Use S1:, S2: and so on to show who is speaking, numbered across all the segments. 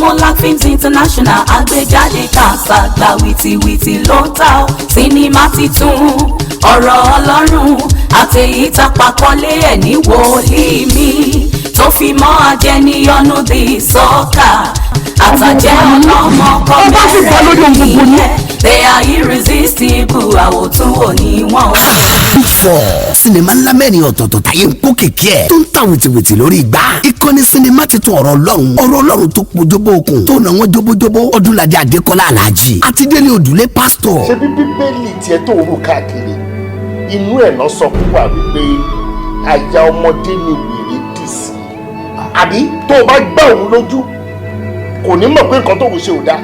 S1: Simolac Films International àgbéjáde kàṣàgbà wìtìwìtì ló ń ta ọ́. Sinimá titun ọ̀rọ̀ Ọlọ́run àtẹ̀yí tapakọ́lé ẹ̀ ní wòlíì mi tó fi mọ́ ajẹniyọnu di sọ́kà àtàjẹ́ ọlọ́mọ kọ́mẹ́rẹ́ nìyẹn they are irresistible àwòtún òní wọn.
S2: Big Four sinimá ńlá mẹ́rin ọ̀tọ̀ọ̀tọ̀ táyé ń kó kìkì ẹ̀ tó ń ta wìtìwìtì lórí igbá. Ìkànnì sinimá ti tún ọ̀rọ̀ Ọlọ́run tó pojúbó okùn tó nà wọ́n jóbójóbó Ọdúnládé Adékọ́lá Aláàjì àti Délé Òdùlé pásítọ̀.
S3: ṣé bí bíbélì tiẹ̀ tó rú káàkiri inú ẹ̀ náà sọ fún wa wípé àyà ọmọdé ni wèrè dì sí àbí tó o bá gbá òun lójú kò ní mọ̀ pé nǹkan tó ń ṣe ò dáa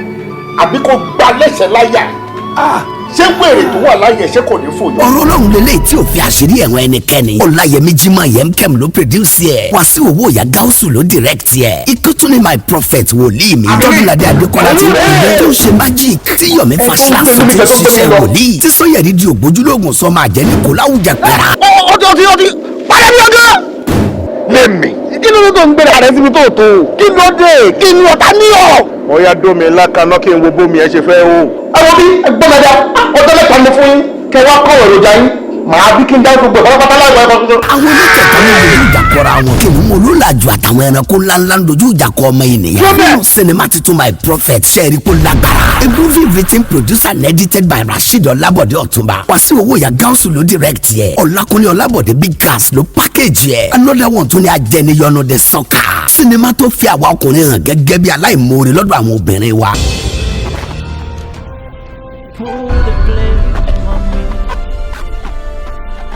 S3: àbí kò gbá lẹ́sẹ̀ láyà ṣé wèrè tó wà láyé ṣé kò ní fòyọ.
S2: ọ̀rọ̀ Ọlọ́run lélẹ́yìí tí ò fi àṣírí ẹ̀wọ̀n ẹnikẹ́ni. Ọláyẹmí Jímọ̀ Yemkem ló produce ẹ̀. Wàsíù Owóyà Gáúsù ló direct ẹ̀. Ìkútún ni my prophet wòlíì mi. Ọdúnládé Adékọ́lá ti rẹ̀ tó ń ṣe magic. Tí Yọ̀mí Fáṣíláfù ti ń ṣiṣẹ́ wòlíì. Tí Sọ́yẹ̀rí di ògbójúlógún sọ máa jẹ́ ní kò láwùjẹ pẹ̀rà.
S3: ọdí padà bí ọdún. lèmi kí ló dé tó ń gbéra rẹ síbi tó tó kí ló dé kí ni ọ̀tá ní ọ̀. mo yá dómi lákaná kí n wo bómi ẹ ṣe fẹ́ o. àwọn bí ẹgbọ́n dada ọjọ́ mẹ́ta ni fún yín kẹwàá kọ́ èròjà yín màá bí kí n dá gbogbo pátápátá láìpẹ́ ẹ̀kọ́ tuntun.
S2: àwọn olókèké ní ojú ìjà kọra wọn kí ni mo ló làjù àtàwọn ẹranko ńláńlá ń dojú ìjà kọ ọmọ ènìyàn. nínú sinimá titun my prophet sẹ́ẹ̀rí kó lágbára. A movie written produced and edited by Rasheed Ọlábọ̀dé Ọ̀túnba. Wàsíù Owóyà Gáúsù ló direct yẹ. Ọlákúnlé Ọlábọ̀dé Big Gas ló package yẹ. Another one tún ní ajẹniyọnu de sọ́kà. sinimá tó fi àwa ọkùnrin hàn gẹ́gẹ́ bí aláìmoore lọ́dọ̀ àwọn obìnrin wa.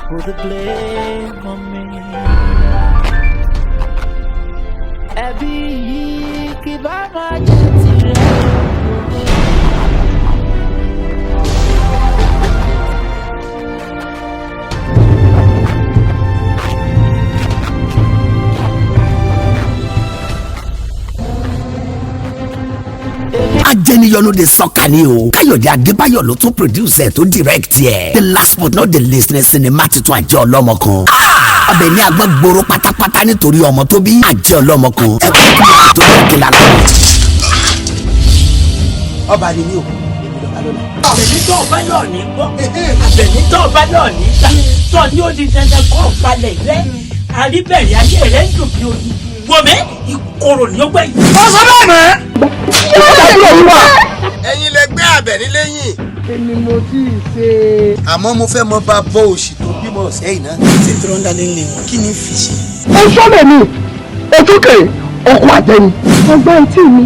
S4: Put the blame on me. Ẹbí yìí kì bá máa jẹ́ tirẹ̀.
S2: Ajẹniyọnu de sọ́kà ni o. Káyọ̀dé Adébáyọ̀ ló tún produce ẹ̀ tó direct yẹ. The last but not the least ní sinimá titun Àjẹ́ Ọlọ́mọ Kan. Ọbẹ̀ ní agbọ́n gbòòrò pátápátá nítorí ọmọ tó bí Àjẹ́ Ọlọ́mọ Kan. Ẹ kọ́ kí ló tó yẹ kí lára.
S5: ọba ni mi ò èmi lọ́ba lọ́la.
S6: àbẹ̀ní tó ọba náà ní gbọ́ àbẹ̀ní tó ọba náà ní gbà tó ní ó di dandan kọ́ ọ̀pálẹ̀ rẹ àríbẹ̀rẹ̀ ayé rẹ ń dùn bí ojú wọ̀mẹ́ ìkorò ní ó gbẹ̀yìn.
S3: ọ̀sán náà mẹ́.
S5: ẹ̀yin lẹ gbé àbẹ̀ní lẹ́yìn.
S3: èmi mo ti ṣe.
S5: àmọ́ mo fẹ́ mọ bá bọ́ òṣì tó bímọ sẹ́yìn náà. ṣé tí wọ́n ń dalẹ̀ ńlẹ̀ wọn kí ni fi ṣe.
S3: ó sọ́dọ̀ mi òtúkè ọkọ̀ àjẹni. ọgbẹ́ etí mi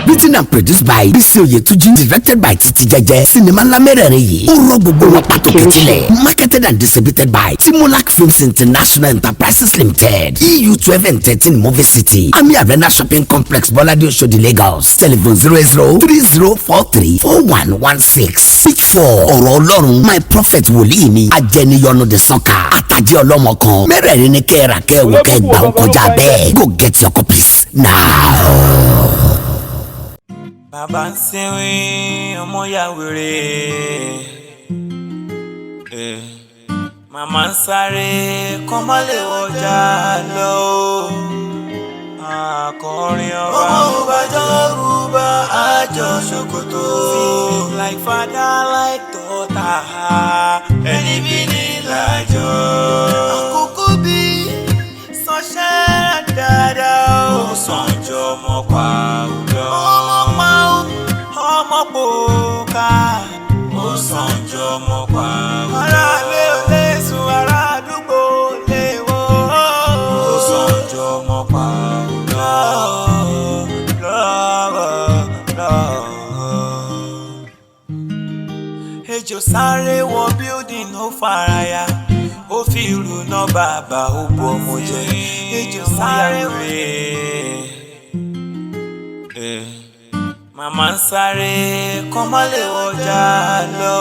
S2: written and produced by Bísí Oyètúnjí, directed by Títí Jẹ́jẹ́. Sinimá ńlá mẹ́rẹ̀ẹ̀rin yìí ó rọ gbogbo wọn pàtó kẹtìlẹ̀. Marketed and distributed by Simolac Films International Enterprises Limited. EU 12 and 13 Movie City, Ami Arena Shopping Complex, Bọ́ládé Oṣòdì, Lagos. Telephone 0030434116. Big Four ọ̀rọ̀ Ọlọ́run my prophet wòlíì mi ajẹniyọnu de sọ́kà àtàjẹ́ Ọlọ́mọ Kan. Mẹ́rẹ̀ẹ̀rin ni kẹ́ẹ̀rà kẹ́ẹ̀wò kẹ́ẹ̀gbà ó kọjá bẹ́ẹ̀. Go get your copies now.
S4: Bàbá ń sinwin ọmọ ya wèrè. Màmá ń sáré kọ́ má lè wọjà lọ. Akọrin ọba. Ọmọ òbájọ́ rúbà àjọ ṣòkòtò. Like father like daughter. Ẹni bí ní ìlàjọ. Àkókò bí sọ́ṣẹ́ dáadáa. Ó sàn jọ ọmọ pa òjò. Ọmọ pòkà ó sàn jọ ọmọ pa òjò. Ará lé ò lè sùn, ará àdúgbò lè wò. Ó sàn jọ ọmọ pa òjò. Ejò sáré wọ building ó faraya. Ó fi ìrùnà bàbá ó bu ọmọ jẹ. Ejò sáré wèrè. Màmá ń sáré kọ́ má lè wọjà lọ.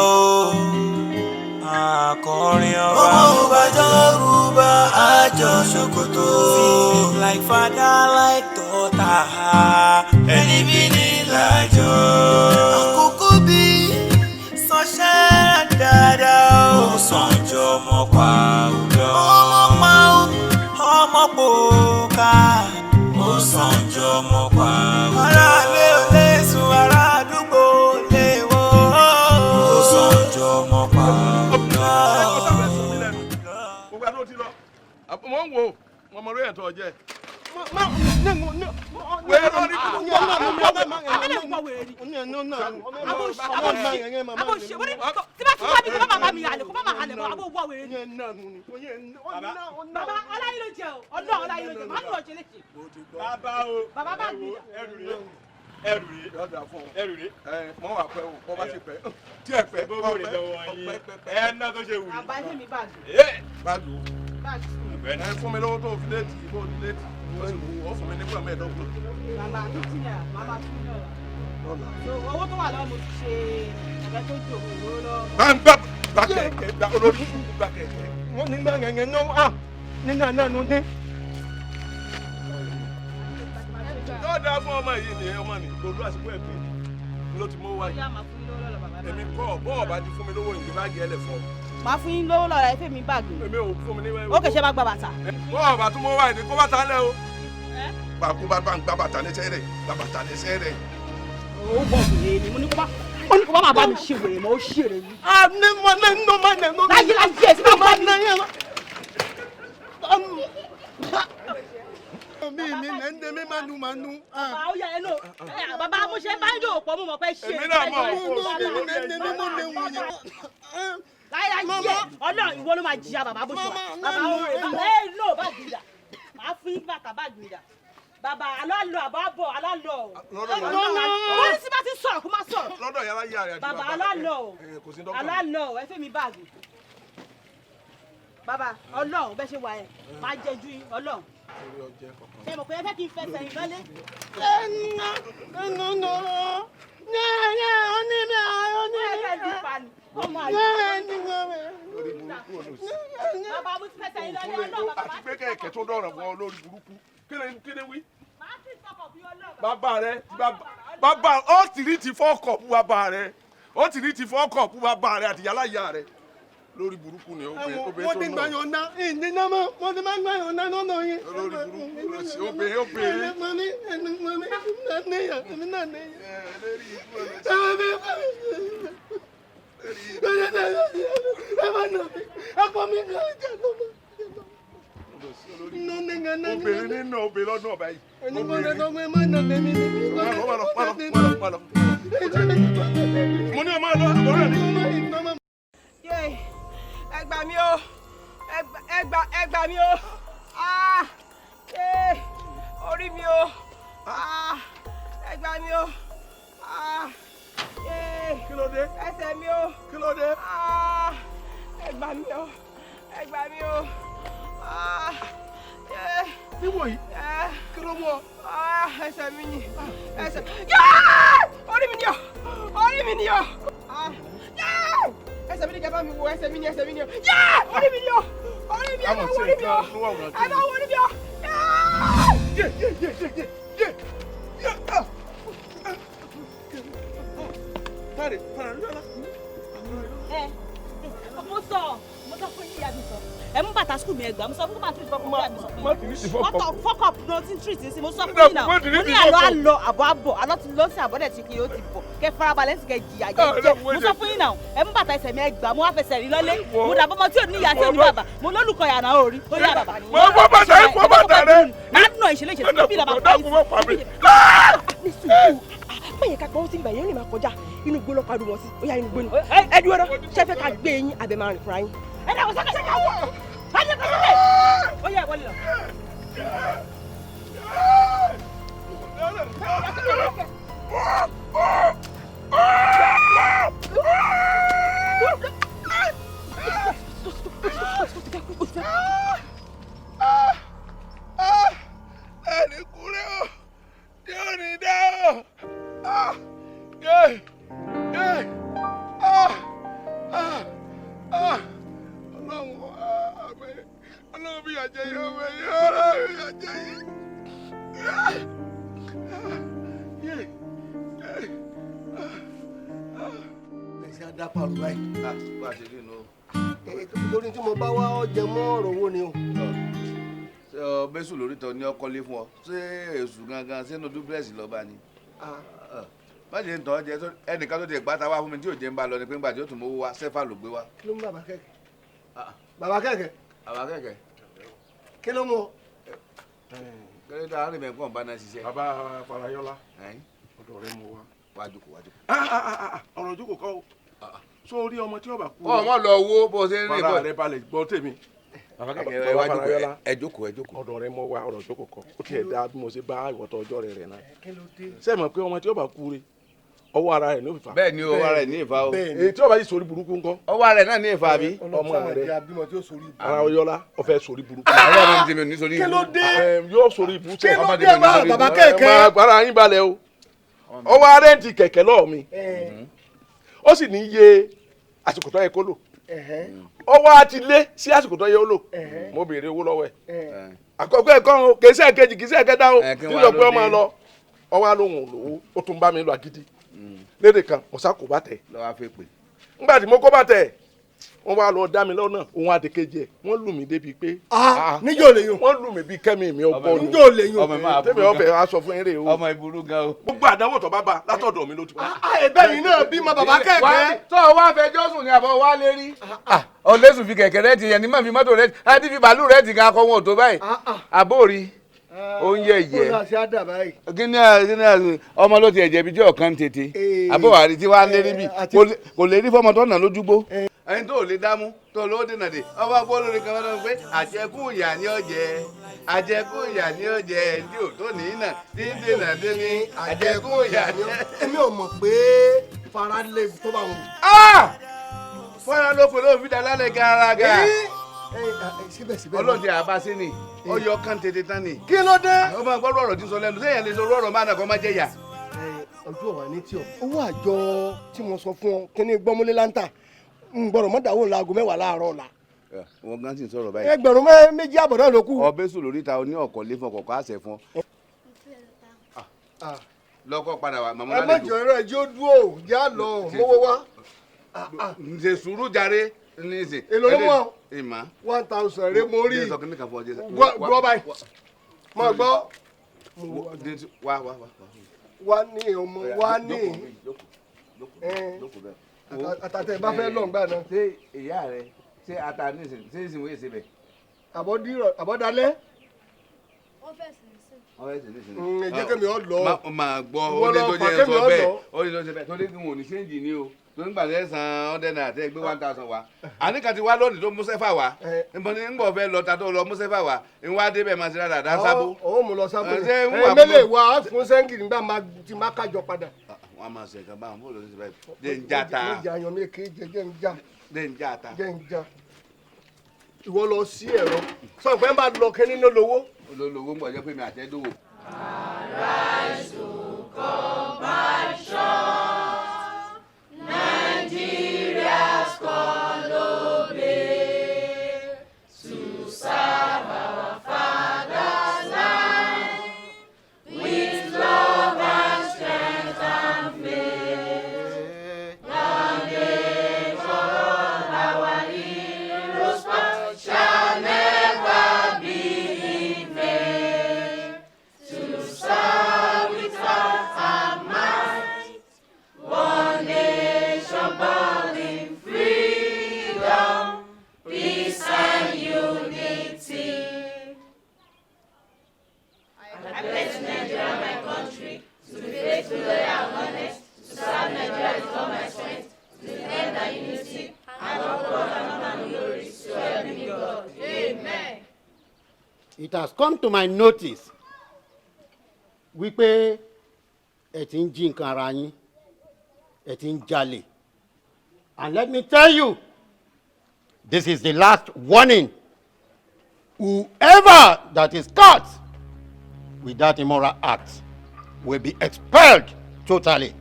S4: Akọrin ọba. Ọmọ òbájọ́ rúbà àjọ ṣòkòtò. Like father like daughter. Ẹni bí ní ìlàjọ. Àkókò bí sọ́ṣẹ́ dáadáa. Ó sàn jọ ọmọ pa òjò. Ọmọ pòkà ó sàn jọ ọmọ pa òjò.
S3: mo ń wo mo mọ lóye tó jẹ. ẹrù rí mọ wà pẹ́ o bọ́ bá ti pẹ́ tí ẹ pẹ́ bọ́ rẹ̀ lọ́wọ́ yín ẹ ná tó ṣe wù.
S1: bàbá yín mi báàgì.
S3: báàgì o ẹ fún mi lọ́wọ́ tó fi léètì bó léètì ó fún mi nígbà mẹ́ẹ̀ẹ́dọ́gbọ̀n.
S1: bàbá tó ti yà bàbá tó yà owó tó wà lọ́wọ́ mo ti ṣe ọ̀gá tó jò owó lọ́wọ́.
S3: máa ń gbà kẹ̀kẹ́ gbà olórí gbà kẹ̀kẹ́.
S5: wọ́n ní gbà kẹ̀kẹ́ náà nínú àná ló dé.
S3: yóò dáa fún ọmọ yìí ni ọmọ ni olú àsìkò ẹ̀ pé ló ti mú wáyé. èmi kọ́ bọ́ọ̀ bá ti fún mi lówó ìgbé báàgì ẹlẹ̀ fún ọ.
S1: máa fún yín lówó lọ́la ẹ fẹ́ mi báàgì.
S3: èmi ò fún mi ní wẹ́wẹ́.
S1: ó kẹ̀ṣẹ́ bá gba bàtà.
S3: bọ́ọ̀ bá tún mú wáyé ni kó bàtà lẹ́ o. bàkú bá ń gbá bàtà lẹ́sẹ̀ rẹ̀ gbá bàtà lẹ́sẹ̀ rẹ̀.
S1: ó bọ̀ wèrè ni mo ní kó bá bàbá mi ṣe wèrè mọ́ ó ṣèrè ni. láyé láyé ẹ̀ sí bàbá mi.
S5: mi nende mi manu.
S1: bàbá ó yà ẹ lò bàbá mo ṣe bá ń jò pọ̀ mo mọ̀ pé ṣe.
S3: èmi náà mọ̀
S5: mi nende mi mo léwu yẹn.
S1: láyé láyé ọlọ́run ìwọ ló máa jìyà bàbá bó ṣe wà. bàbá ó rè bàbá ẹ lò bá gbìyà máa fún yín bàtà bá gbìyà. bàbá alálò àbá bọ̀ alálò. wọ́n ní sí bá ti sọ̀rọ̀ kó má sọ̀rọ̀.
S3: lọ́dọ̀ yàrá yà rẹ̀ àti
S1: bàbá alálò
S3: dọ́kítà.
S1: alálò ẹ fẹ́ mi báàgì. bàbá ọlọ́run bẹ́ẹ̀ ṣe wà ẹ̀ máa jẹ ju ọlọ́run. ṣe mọ̀ pé ẹ fẹ́ kí n fẹsẹ̀ yín lọ́lé. bàbá mo ti fẹsẹ̀ yín lọ́lé ọlọ́run bàbá.
S3: àti pé kẹ̀kẹ́ tó dọ̀rọ̀ wọ lórí burúkú kí ni wí.
S1: màá sì sọkọ̀ bí ọlọ́run.
S3: bàbá rẹ bàbá ó tìrí ti fọ́ọ̀kọ̀ fún bàbá rẹ ó tìrí ti fọ́ọ̀kọ̀ fún bàbá rẹ àti yàrá ìyá rẹ lórí burúkú ni obìnrin tó náà.
S5: wọ́n ti gbà yọ̀ ná ìdí náà mọ́ wọ́n ti máa gbà yọ̀ ná lọ́nà yẹn.
S3: lórí burúkú ló sì obìnrin.
S5: mami nàníyà èmi nàníyà.
S3: obìnrin nínú obìnrin lọ́dún ọ̀bá yìí. mo ní ọmọ lọ àbúrò ní.
S1: ẹ gbà mí o ẹ gbà mí o orí mi o ẹ gbà mí o
S3: kí ló dé.
S1: ẹsẹ̀ mi o
S3: kí ló dé.
S1: ẹ gbà mí o ẹ gbà mí o
S3: níwò yìí kí ló mú ọ.
S1: ẹsẹ̀ mi ni ẹsẹ̀ orí mi ni o orí mi ni o ẹsẹ̀ mi ni jẹba mi wo ẹsẹ̀ mi ni o orí mi ni o orí mi ẹ bá wọlé mi o ẹ bá wọlé mi o. mo sọ fún yíyá mi sọ ẹ mú bàtà skul mi ẹ gbà mo sọ fún bàtà skul mi ẹ gbà mo sọ fọkọ notin treat sí mo sọ fún yín náà mo ní àlọ́ àlọ́ àbọ̀ àbọ̀ àlọ́ ti lọ sí àbọ̀dẹ̀ tí kì í ó ti bọ̀ kẹ farabalẹ̀ sí kẹ jìyà jẹ mo sọ fún yín náà ẹ mú bàtà ẹsẹ̀ mi ẹ gbà mo wá fẹsẹ̀ rí lọ́lé mo dà bọ́mọ tí ò ní ìyá tí ò ní bàbá mo lólùkọ́ yàrá orí ó yà bàbá.
S3: mo bọ́ bàtà ẹ fọ́ bàtà rẹ.
S1: máa nù ìṣẹ̀lẹ̀ ìṣẹ̀lẹ̀ bí làbà pa yìí.
S7: bẹ́ẹ̀ ká gbọ́ sí ibà yẹn lè máa kọjá inú gbó lọ́ọ́ pariwo sí ó yà inú gbó ni ẹ dúró náà ṣé fẹ́ ká gbé yín àbẹ̀ máa rìn fúnra yín.
S1: ẹ dàgbọ́ sẹ́kẹ̀ wọ̀ ayé kọ́sẹ́kẹ̀ ó yẹ wọlé lọ.
S3: ẹni kúrẹ́ o yóò ní dá o. ọlọ́run bí àjẹ yìí ọmọ yìí ọlọ́run bí àjẹ yìí.
S5: lẹ́sìn adápàrọ̀ báyìí.
S3: bá a ṣe rí inú.
S5: torí tí mo bá wá ọjẹ mọ́ ọ̀rọ̀ owó ni o.
S8: ṣé ọ bẹ́sù lórí tọ ní ọkọlé fún ọ ṣé èṣù gangan sínú dúpẹ́sì lọ́ba ni. má ṣe ń tọ́ jẹ ẹnìkan tó ti gbàtà wá fún mi tí ò jẹ́ ń bá lọ ni pé ńgbà tí ó tún mówó wá sẹ́fà ló gbé wá.
S5: kí ló ń bàbá kẹ̀kẹ́. bàbá kẹ̀kẹ́.
S8: bàbá kẹ̀kẹ́.
S5: kí ló mú ọ.
S8: kẹ́lẹ́ tó àárín mẹ́kàn bá náà ṣiṣẹ́.
S9: bàbá Farayọlá ọ̀dọ̀ rẹ mo wá.
S8: wájú kò.
S9: ọ̀rọ̀ jókòó kọ́ o sórí ọmọ tí ọba kú.
S8: ọmọ lọ wo bó ṣe ń rìn bọ.
S9: fara rẹ balẹ̀ gbọ́ tèmi.
S8: ẹ jókòó.
S9: ọ̀dọ̀ rẹ mo wá ọ̀rọ̀ jókòó kọ́ ó tiẹ̀ dá bí mo ṣe bá ìwọ̀tọ̀ ọjọ́ rẹ̀ náà. sẹ́mi pé ọmọ tí ọba kú re ọwọ́ ara rẹ̀ ní òfìfà.
S8: bẹ́ẹ̀ ni ọwọ́ ara rẹ̀ ní ìfà o.
S9: èyí tí ọba yìí sórí burúkú ńkọ́.
S8: ọwọ́ ara rẹ̀ náà ní ìfà bí.
S9: ọmọ rẹ̀ ara Ọyọ́lá ọfẹ́ sórí burúkú.
S5: kí ló dé.
S9: yóò sórí ibú
S5: kí ló dé bàbá kẹ̀kẹ́.
S9: ara yín balẹ̀ o ọwọ́ arẹ́ǹtì kẹ̀kẹ́ lọ́ọ̀ mi ó sì ní iye àsìkò tó yẹ kó lò ọwọ́ àti lé sí àsìkò tó yẹ ó lò mo béèrè owó lọ́wọ́ ẹ̀ àkọ́kọ́ ẹ̀kọ́ o kì í ṣe kejì kì í ṣe kẹta o nílò pé ọmọ lọ ọwọ́ alóhùn lòwó ó tún bá mi lọ àgídí lédè kan ọ̀sá kò bá tẹ̀ nígbà tí mo kó bá tẹ̀ wọ́n wá lọ dá mi lọ́nà òun àdèkejì ẹ̀ wọ́n lù mí débi pé
S5: níjó lè yùn
S9: wọ́n lù mí bí kẹ́mi mi ọgbọ́n ni
S5: níjó lè yùn
S9: tẹ́mi ọbẹ̀ aṣọ fún eré o
S8: ọmọ ìburú gan o.
S9: gbogbo àdánwò tó bá bá látọ̀dọ̀ mi ló ti wá.
S5: ẹ̀bẹ̀ yìí náà bímọ bàbá kẹ̀kẹ́.
S8: tó o wá fẹjọ́ sùn ni àbọ̀ wá lé rí. ọ̀lẹ́sùn fi kẹ̀kẹ́ rẹ ti yẹn ní mọ̀ fi mọ́tò rẹ àti fi bàálù rẹ ti gan akọ wọn ò tó báyìí. àbórí oúnjẹ yẹ gíní ọmọ ló ti ẹ̀jẹ̀ bí jẹ́ ọ̀kan tètè àbọ̀wárí tí wàá lérí bì kò lè rí fọmọ tó nà lójúgbó. ẹni tó lè dámú tó lówó dènà dé ọba gbọ́ lórí kan lọ́dún pé àjẹkù ìyà ni ó jẹ àjẹkù ìyà ni ó jẹ ẹni ò tó nìyí náà dídè náà dé ní àjẹkù ìyà ni ó jẹ.
S5: èmi ò mọ̀ pé fara lè tó bá wọn.
S8: fara ló pè lóun fi dá lálẹ́ gàràgà
S5: síbẹ̀síbẹ̀
S8: ọlọ́dẹ àbáṣe ni ọyọ kan tètè tán ni.
S5: kí ló dé.
S8: ọmọ gbọ́dọ̀ ọ̀rọ̀ tí ń sọ lẹ́nu sẹ́yìn lè sọ ọ̀rọ̀ máa nà kọ́ máa jẹ́ yà.
S5: ojú ọ̀wà ní tí o owó àjọ tí mo sọ fún ọ kí ni gbọ́múlé láńtà ń gbọ́dọ̀ mọ́ dáwọ́ láago 10 láàárọ̀ ọ̀la.
S8: wọn gan sì ń sọ̀rọ̀ báyìí.
S5: ẹgbẹ̀rún méjì àbọ̀ náà ló kù.
S8: ọbẹ̀ sùn lórí ta oní ọ̀kọ̀ lé fún ọkọ̀ àṣẹ fún. lọ́kọ̀ padà wà màmá
S5: lálejò. ẹ má jọ ẹrọ ẹjọ́ dúró já lọ mówó wá.
S8: ǹjẹ́ sùúrù jàre ní ìsìn.
S5: èlò ló mọ̀
S8: ìmọ̀
S5: 1000 rẹ mo rí.
S8: gbọ́
S5: báyìí mọ̀ gbọ́. wá ní ọmọ wá ní. àtàtẹ̀ bá fẹ́ lọ́n gbà náà.
S8: ṣé ìyá rẹ ṣé ata ní ìsìn ṣé ìsìn wòye ṣe bẹ̀.
S5: àbọ̀dálẹ́. ẹ jẹ́ kẹ́mi ọ lọ.
S8: máa gbọ́ ó ní tó jẹ́ sọ bẹ́ẹ̀ ó ní tó jẹ́ bẹ́ẹ̀ tó ní kí wọn ò ní ṣéǹjì ní o tó ń gbàdé san ọdẹ náà àti ẹgbẹ́ 1000 wa àníkàtí wa lónìí tó músẹ́fà wa nbọ̀ fẹ́ lọ ta tó lọ músẹ́fà wa ìwà débẹ̀ máa ṣe dáadáa dá sábó.
S5: ó mú lọ sábó mẹ́lẹ̀ wa fún sẹ́ńgì nígbà tí má kájọ padà.
S8: wọ́n á máa ṣe nǹkan báwọn bóòlù ṣe báyìí dé ń já ta dé ń já ta.
S5: ìwọ lọ sí ẹ̀rọ sọ pé ń bá lọ kẹ́ni ló lówó.
S8: olólùwò ń bọ̀ jẹ́ pé mi àtẹ́dówó.
S10: Arise to compassion. Nigeria's call obey to serve our father's land with love and strength and faith. The days of our heroes past shall never be in vain. To serve with heart and mind, one nation born in freedom, peace and unity. I pledge Nigeria, my country, to be faithful, loyal, and honest, to serve Nigeria with all my strength, to defend our unity, and uphold our honor and glory, so help me God. Amen.
S11: It has come to my notice wípé ẹ ti ń jí nǹkan ara yín, ẹ ti ń jalè. And let me tell you, this is the last warning. Whoever that is caught with that immoral act will be expelled totally.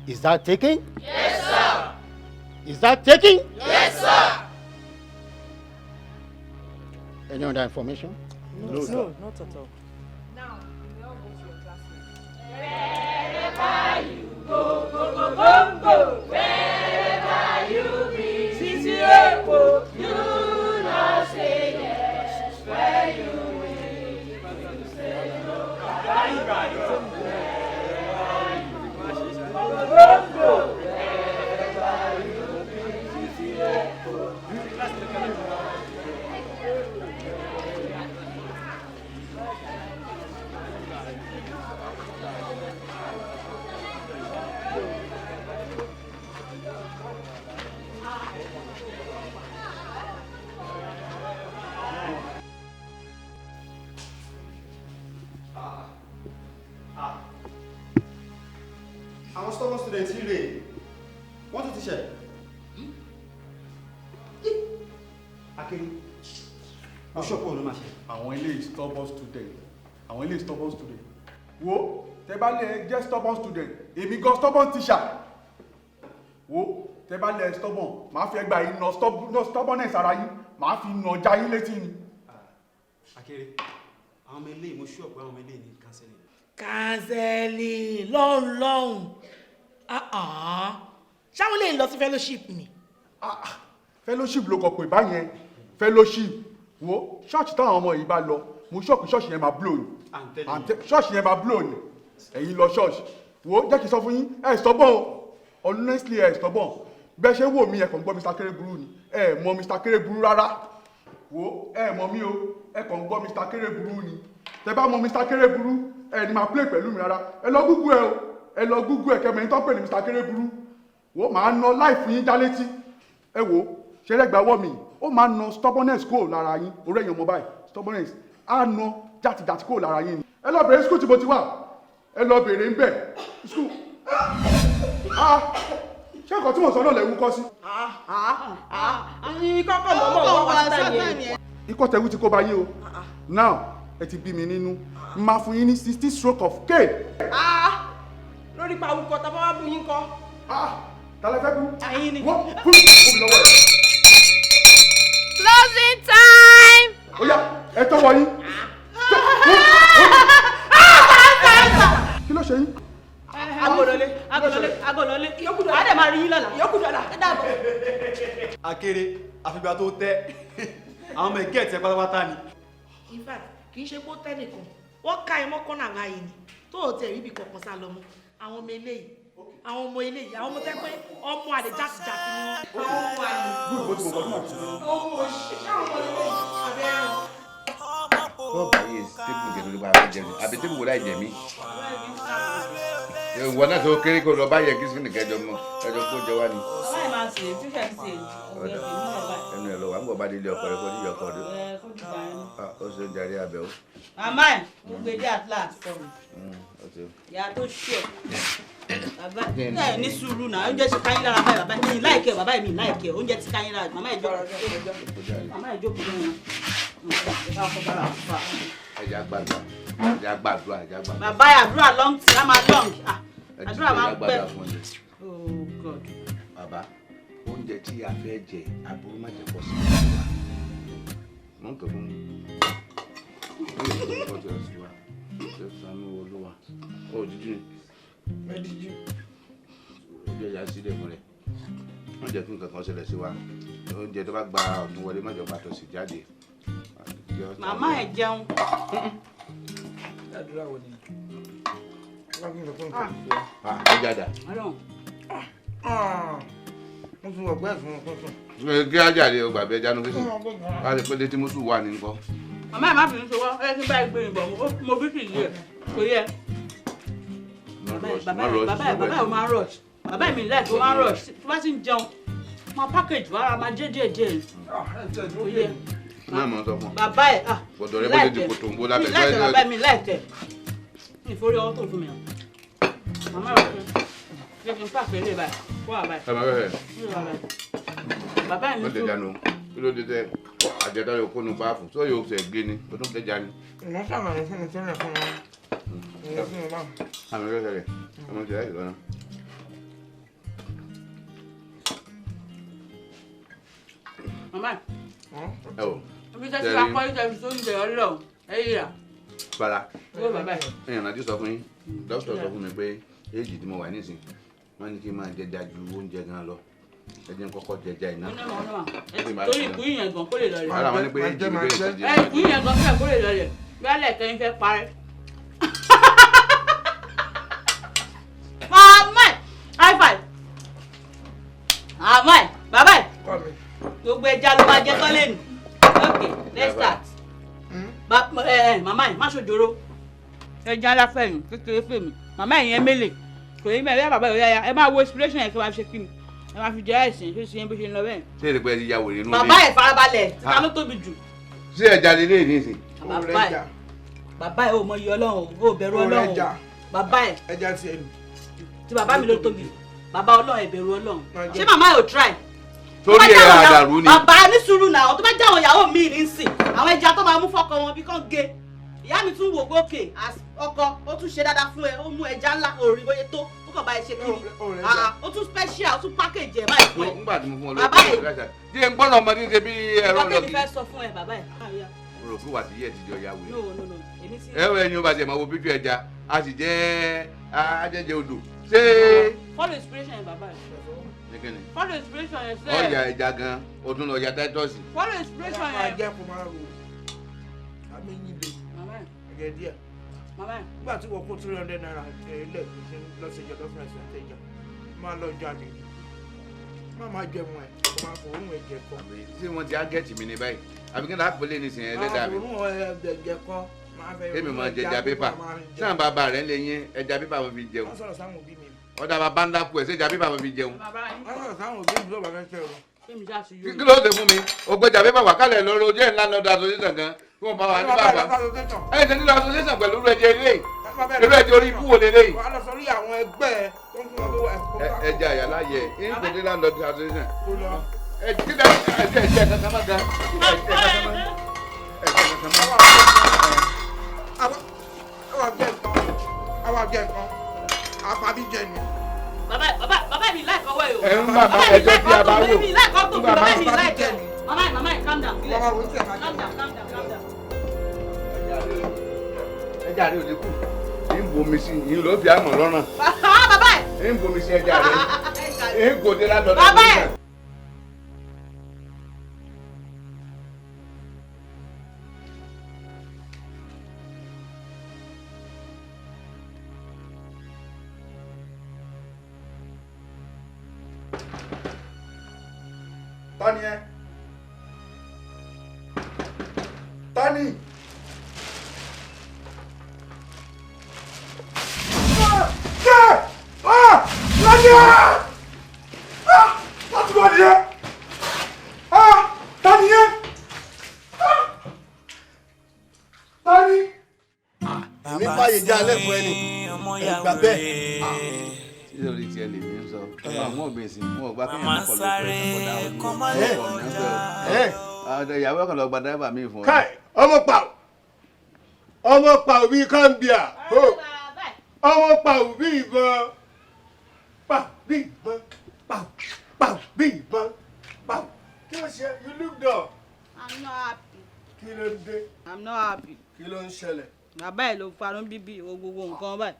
S11: Is that taken?
S10: Yes, sir.
S11: Is that taken?
S10: Yes, sir.
S11: Any other information?
S7: No, not at all.
S10: Now, you all go to your classes. Wherever you go, go, go, go, go. Wherever you be, Sisi Ekpo, you not say yes. Where you will, you say no. Wherever you go, go, go, go. Wherever you be, Sisi Ekpo.
S12: student rè wọ́n tún ti ṣẹ̀. Akéwì ó ṣọ́pọ̀ ló máa ṣe.
S13: àwọn ilé stubborn student wo tẹ bá lè jẹ́ stubborn student èmi gan stubborn teacher wo tẹ bá lè stubborn máa fi ẹgbàá yín nà stubbornness ara yín máa fi nà ọjà yín létí ni.
S12: Akéré àwọn ọmọ ilé mo ṣú ọ̀pọ̀ àwọn ọmọ ilé ní counseling.
S6: Counseling lọ́hùn ṣáwọn lè lọ sí fellowship ni.
S13: Fellowship ló kọ pé báyẹn fellowship wo ṣọ́ọ̀ṣì táwọn ọmọ yìí bá lọ mo ṣọ́ọ̀kì ṣọ́ọ̀ṣì yẹn máa blow ni ṣọ́ọ̀ṣì yẹn máa blow ni ẹ̀yin lọ ṣọ́ọ̀ṣì wo jẹ́ kí n sọ fún yín ẹ̀ stubborn honestly ẹ̀ stubborn bẹ́ẹ̀ ṣe wò mí ẹ̀ kàn gbọ́ Mr. Kereburu ni ẹ̀ mọ Mr. Kereburu rárá wo ẹ̀ mọ mí o ẹ̀ kàn gbọ́ Mr. Kereburu ni tẹ bá mọ Mr. Kereburu ẹ̀ ní máa play pẹ̀lú mi rárá ẹ lọ Google ẹ o ẹ lọ Google ẹ kẹmẹ́rin tó pè ní Mr. Kereburu wo máa ná life yín já létí ẹ wo ṣẹlẹ́gbàá wọ́ mi ó máa ná stubbornness kúrò lára yín orí ẹ̀yàn ọmọ báyìí stubbornness á ná jàtìjàtì kúrò lára yín ni ẹ lọ bèrè school tí mo ti wà ẹ lọ bèrè ń bẹ̀ school ṣé nǹkan tí mo sọ náà lè wúkọ́ sí.
S7: ikọ́ mọ́mọ́ wá sí táyé.
S13: ikọ́ tẹ̀wú ti kó bá yín o now ẹ ti bí mi nínú máa fún yín ní 60 stroke of K.
S7: lórí pa awúkọ tá a bá wá bú yín kọ́.
S13: tálẹ́ fẹ́ bú.
S7: ẹ̀yin ni.
S13: wọ́n fún mi lọ́wọ́ ẹ̀.
S10: Closing time.
S13: ó yá ẹ tó wọ yín. kí ló ṣe yín.
S7: agolole yókù dọ̀la adé máa rí yín lọ́la yókù dọ̀la ẹ dàbọ̀.
S12: Akéré àfìgbà tó tẹ́ àwọn ọmọ ẹ̀gẹ́ ẹ̀tẹ́ pátápátá ni.
S6: In fact kì í ṣe pé ó tẹ́ nìkan wọ́n ká ẹ mọ́kànnà àgbáyé ni tó o tẹ̀ rí ibi kankan sá lọ mọ́ àwọn ọmọ eléyìí àwọn ọmọ tẹ́ pé ọmọ àlè jásìjásì ni wọ́n. ọmọ àlè ọmọ òṣìṣẹ́ ọmọ eléyìí abẹ́rẹ́ wọn.
S8: wọ́n bá yé tébù gẹ̀dọ̀ ló bá fẹ́ jẹ mi àbí tébù wò láì jẹ mí. ìwọ náà tó kéré kó lọ bá yẹ kí sínú kẹjọ mọ kẹjọ kó jẹ wá ni.
S14: báyìí máa ṣe fífẹ́ ṣe
S8: ẹnu ẹ lọ wà ń bọ̀ bá délé ọkọ rẹ kó níyọ ọkọ rẹ. ó ṣe ń darí abẹ o.
S14: màmá ẹ̀ mo gbé dé atlas fọ mi ìyá tó ṣe bàbá ẹ ní sùúrù náà oúnjẹ ti káyín lára báyìí bàbá mi láìkẹ bàbá mi láìkẹ oúnjẹ ti káyín lára màmá ẹ jókòó lọ́wọ́
S8: ẹja gbàdúrà.
S14: bàbá yà àdúrà long tí a máa long àdúrà máa pẹ́. Oh God.
S8: bàbá oúnjẹ tí a fẹ́ jẹ aburú má jẹ pọ̀ sí i mọ̀ nǹkan fún mi ó jẹ́ ọ̀sìn wa ṣe sanu olúwa ó jíjú ni ojú ẹ̀yà sílẹ̀ fún rẹ̀ wọ́n jẹ́ kí nǹkan kan ṣẹlẹ̀ sí wa oúnjẹ tó bá gba ọ̀tún wọlé má jọ pàtó sí jáde.
S14: màmá ẹ̀ jẹun.
S5: àdúrà wo ni.
S8: ó jáda.
S5: mo tún wọ̀ gbẹ́ fún un kọ́sùn.
S8: kí á jáde o gbàgbé ẹja nu kí sùn á lè pé létí mùsùlùmí wà ní nǹkan.
S14: màmá ẹ̀ má fi ń sọ wá ẹ kí báyìí gbé ìbọn mo bí kì í yẹ kò yẹ. bàbá ẹ̀ máa rush bàbá ẹ̀ mi láìpẹ́ ó máa rush tó bá ti ń jẹun máa package wàrà máa jẹ́ díẹ̀ kò yẹ.
S8: náà mọ̀ sọ fún.
S14: bàbá ẹ̀
S8: gbọdọ̀ rẹ bó lè dìbò tó ń bó lábẹ́
S14: mi láìpẹ́ bàbá mi láìpẹ́ ìforí ọwọ́ tó fún mi màmá rẹ̀ ṣe kí n pàṣẹ ilé báyìí fún àbá ẹ̀. bàbá ẹ̀ mi
S8: tó. kí ló dé tẹ àjẹdá yóò kó nu báàfù tó yóò ṣe gbé ni o tún tẹja ni.
S5: ìwọ sàmàlì fún mi tẹ́lẹ̀ fún wọn. ìwọ fún mi báwọn.
S8: àmì ọjọ́ sẹ́lẹ̀ ọmọ ti láì lọ́nà.
S14: màmá
S8: ẹ wò.
S14: ibi tẹ́ ti akọ́ ìtẹ̀sí tó ń jẹ ọlọ́ ẹ̀yìn rà.
S8: fara
S14: bàbá ẹ̀.
S8: ẹ̀yàn náà ti sọ fún yín dókítà sọ fún mi pé éèjì tí mo wà nísìn wọ́n ní kí n máa jẹja ju oúnjẹ gan lọ ẹ jẹ́ n kọ́kọ́ jẹja iná.
S14: torí ìkú yìnyẹn gan kó lè lọ rẹ̀.
S8: ara wọn ní pé éèjì mi bẹ́ẹ̀ ti jẹ.
S14: ìkú yìnyẹn gan fẹ́ kó lè lọ rẹ̀ bí alẹ́ kẹ́yìn fẹ́ parẹ́. màmá ẹ̀ high five màmá ẹ̀ bàbá ẹ̀ gbogbo ẹja ló máa jẹ tán lẹ́nu okay let's start. màmá ẹ̀ má ṣòjòrò ẹja aláfẹ̀yìn kékeré fèmí màmá ẹ̀ yẹn mélè kò ní mẹ́rin bàbá ìwé ya ẹ máa wo inspiration yẹn kí wọ́n fi ṣe kí ni ẹ máa fi jẹ ẹ̀sìn ṣé ṣe bó ṣe ń lọ bẹ́ẹ̀.
S8: ṣé èrè pé ẹ ti ya wèrè nù.
S14: bàbá ẹ̀ farabalẹ̀ ta ló tóbi jù.
S8: ṣé ẹja lè léyìn nísìn.
S14: bàbá ẹ̀ ò mọ iye ọlọ́run ò bẹ̀rù ọlọ́run bàbá ẹ̀
S5: ẹja ti ẹnu.
S14: tí bàbá mi ló tóbi bàbá ọlọ́run ẹ̀bẹ̀rù ọlọ́run ṣé màmá yóò try.
S8: torí ẹ̀ àdàrú ni.
S14: bàbá ní sùúrù náà tó bá jẹ́ àwọn ìyàwó mi ní sìn àwọn ẹja tó máa mú fọ́kọ wọn bí kán gé ìyá mi tún wò gòkè ọkọ ó tún ṣe dáadáa fún ẹ ó mú ẹja ńlá òrì bóyá tó ó kàn bá ẹ ṣe kiri ó tún special ó tún package ẹ báyìí fún ẹ.
S8: nígbà tí mo fún ọ lórí ìgbà tí n gbọ́dọ̀ ọmọdé ṣe bí ẹ̀rọ lọ́kì.
S14: ìgbà tí mi fẹ́ sọ fún ẹ bàbá ẹ.
S8: rò fún wa ti yẹ ti jọ ya wuli.
S14: ẹ
S8: wọ ẹni o bá jẹ máa wo bíjú ẹja a sì jẹ ajẹjẹ odò ṣé.
S14: follow inspiration yẹn bàbá ẹ. follow inspiration yẹn sẹ.
S8: ọ̀ya ẹja gan o tún lọ ya titus.
S14: follow inspiration yẹn.
S15: ajẹ́ kó máa ro amẹ́yìn lè ẹ̀gẹ́ díẹ̀ nígbà tí wọ́n kó 300 naira ilé lọ́sẹ̀jọ́ lọ́fẹ̀ẹ́sì àtẹ̀jà máa lọ jáde máa jẹun ẹ̀ kó máa fòrún ẹ̀jẹ̀ kan.
S8: ṣé wọ́n ti á gẹ̀ẹ́tì mi ní báyìí àbí kí n láà pélé ní sìn ẹlẹ́dàá mi.
S15: fòrún ẹ̀jẹ̀ kan máa fẹ́.
S8: èmi máa jẹ ẹja pépà sáà bàbá rẹ̀ lè yín ẹja pépà mo fi jẹun.
S15: wọ́n sọ̀rọ̀ sáwọn òbí mi.
S8: ọ̀dà bàbá ńlá kú ẹ̀ ṣé ẹja pépà mo fi jẹun.
S15: wọ́n sọ̀rọ̀ sáwọn òbí mi ló bá fẹ́ fẹ́ o.
S8: kí ló dé fún mi ògbẹ́jà pépà wà kálẹ̀ lọ́rọ́ ojú ẹ̀ ńlá lọ́dọ̀ association gan kí wọ́n bá wà ní bàbá ẹ̀ ṣe nílò association pẹ̀lú ẹ̀jẹ̀ ilé irú ẹ̀jẹ̀ orí ikú wo lélẹ́yìí.
S15: wọ́n á lọ sórí àwọn ẹgbẹ́ tó ń fún wọn lówó
S8: ẹ̀jẹ̀ àyàlá yẹ ìgbòdì landlord association ẹ̀jẹ̀ kankan má ga
S15: àwọn àjẹ nǹkan àpàbí jẹ ni.
S14: bàbá mi láì kọ́wọ́ yìí o.
S8: ẹ̀ ń bàbá ẹjọ́ tí a bá wò.
S14: bàbá mi láì kẹ́ mama calm down calm down.
S8: ẹja rẹ ò lè kú ń bomi sí i ń lọ fi àmọ̀ lọ́rùn.
S14: bàbá
S8: ń bomi sí ẹja rẹ ń gòdè ládọ́dọ́.
S14: bàbá ẹ̀.
S13: Tani ẹ? Tani? Lọ́dí ẹ̀! Láti wọ́n di ẹ̀! Tani ẹ? Tani?
S5: Èmi fàyè jẹ́ alẹ́ fún ẹni, ẹgbà bẹ́ẹ̀.
S8: Ṣé orí tiẹ̀ lè ní sọ? Àwọn òbèsì fún ọgbà kí ẹ̀yìn kọ̀ lóko ọ̀dọ̀ ìyàwó kan lọ gba dáìbà mi fún ọ.
S5: Káì, ọmọ pàwọ̀ bíi kàmbíà, ọmọ pàwọ̀ bíi ìbọn, pàwọ̀ bíi ìbọn, pàwọ̀ bíi ìbọn, pàwọ̀. Kí ló ṣe? You look dull.
S14: I'm not happy.
S5: Kí ló ń dé?
S14: I'm not happy.
S5: Kí ló ń ṣẹlẹ̀?
S14: Bàbá ẹ̀ ló farun bíbí gbogbo nǹkan báyìí.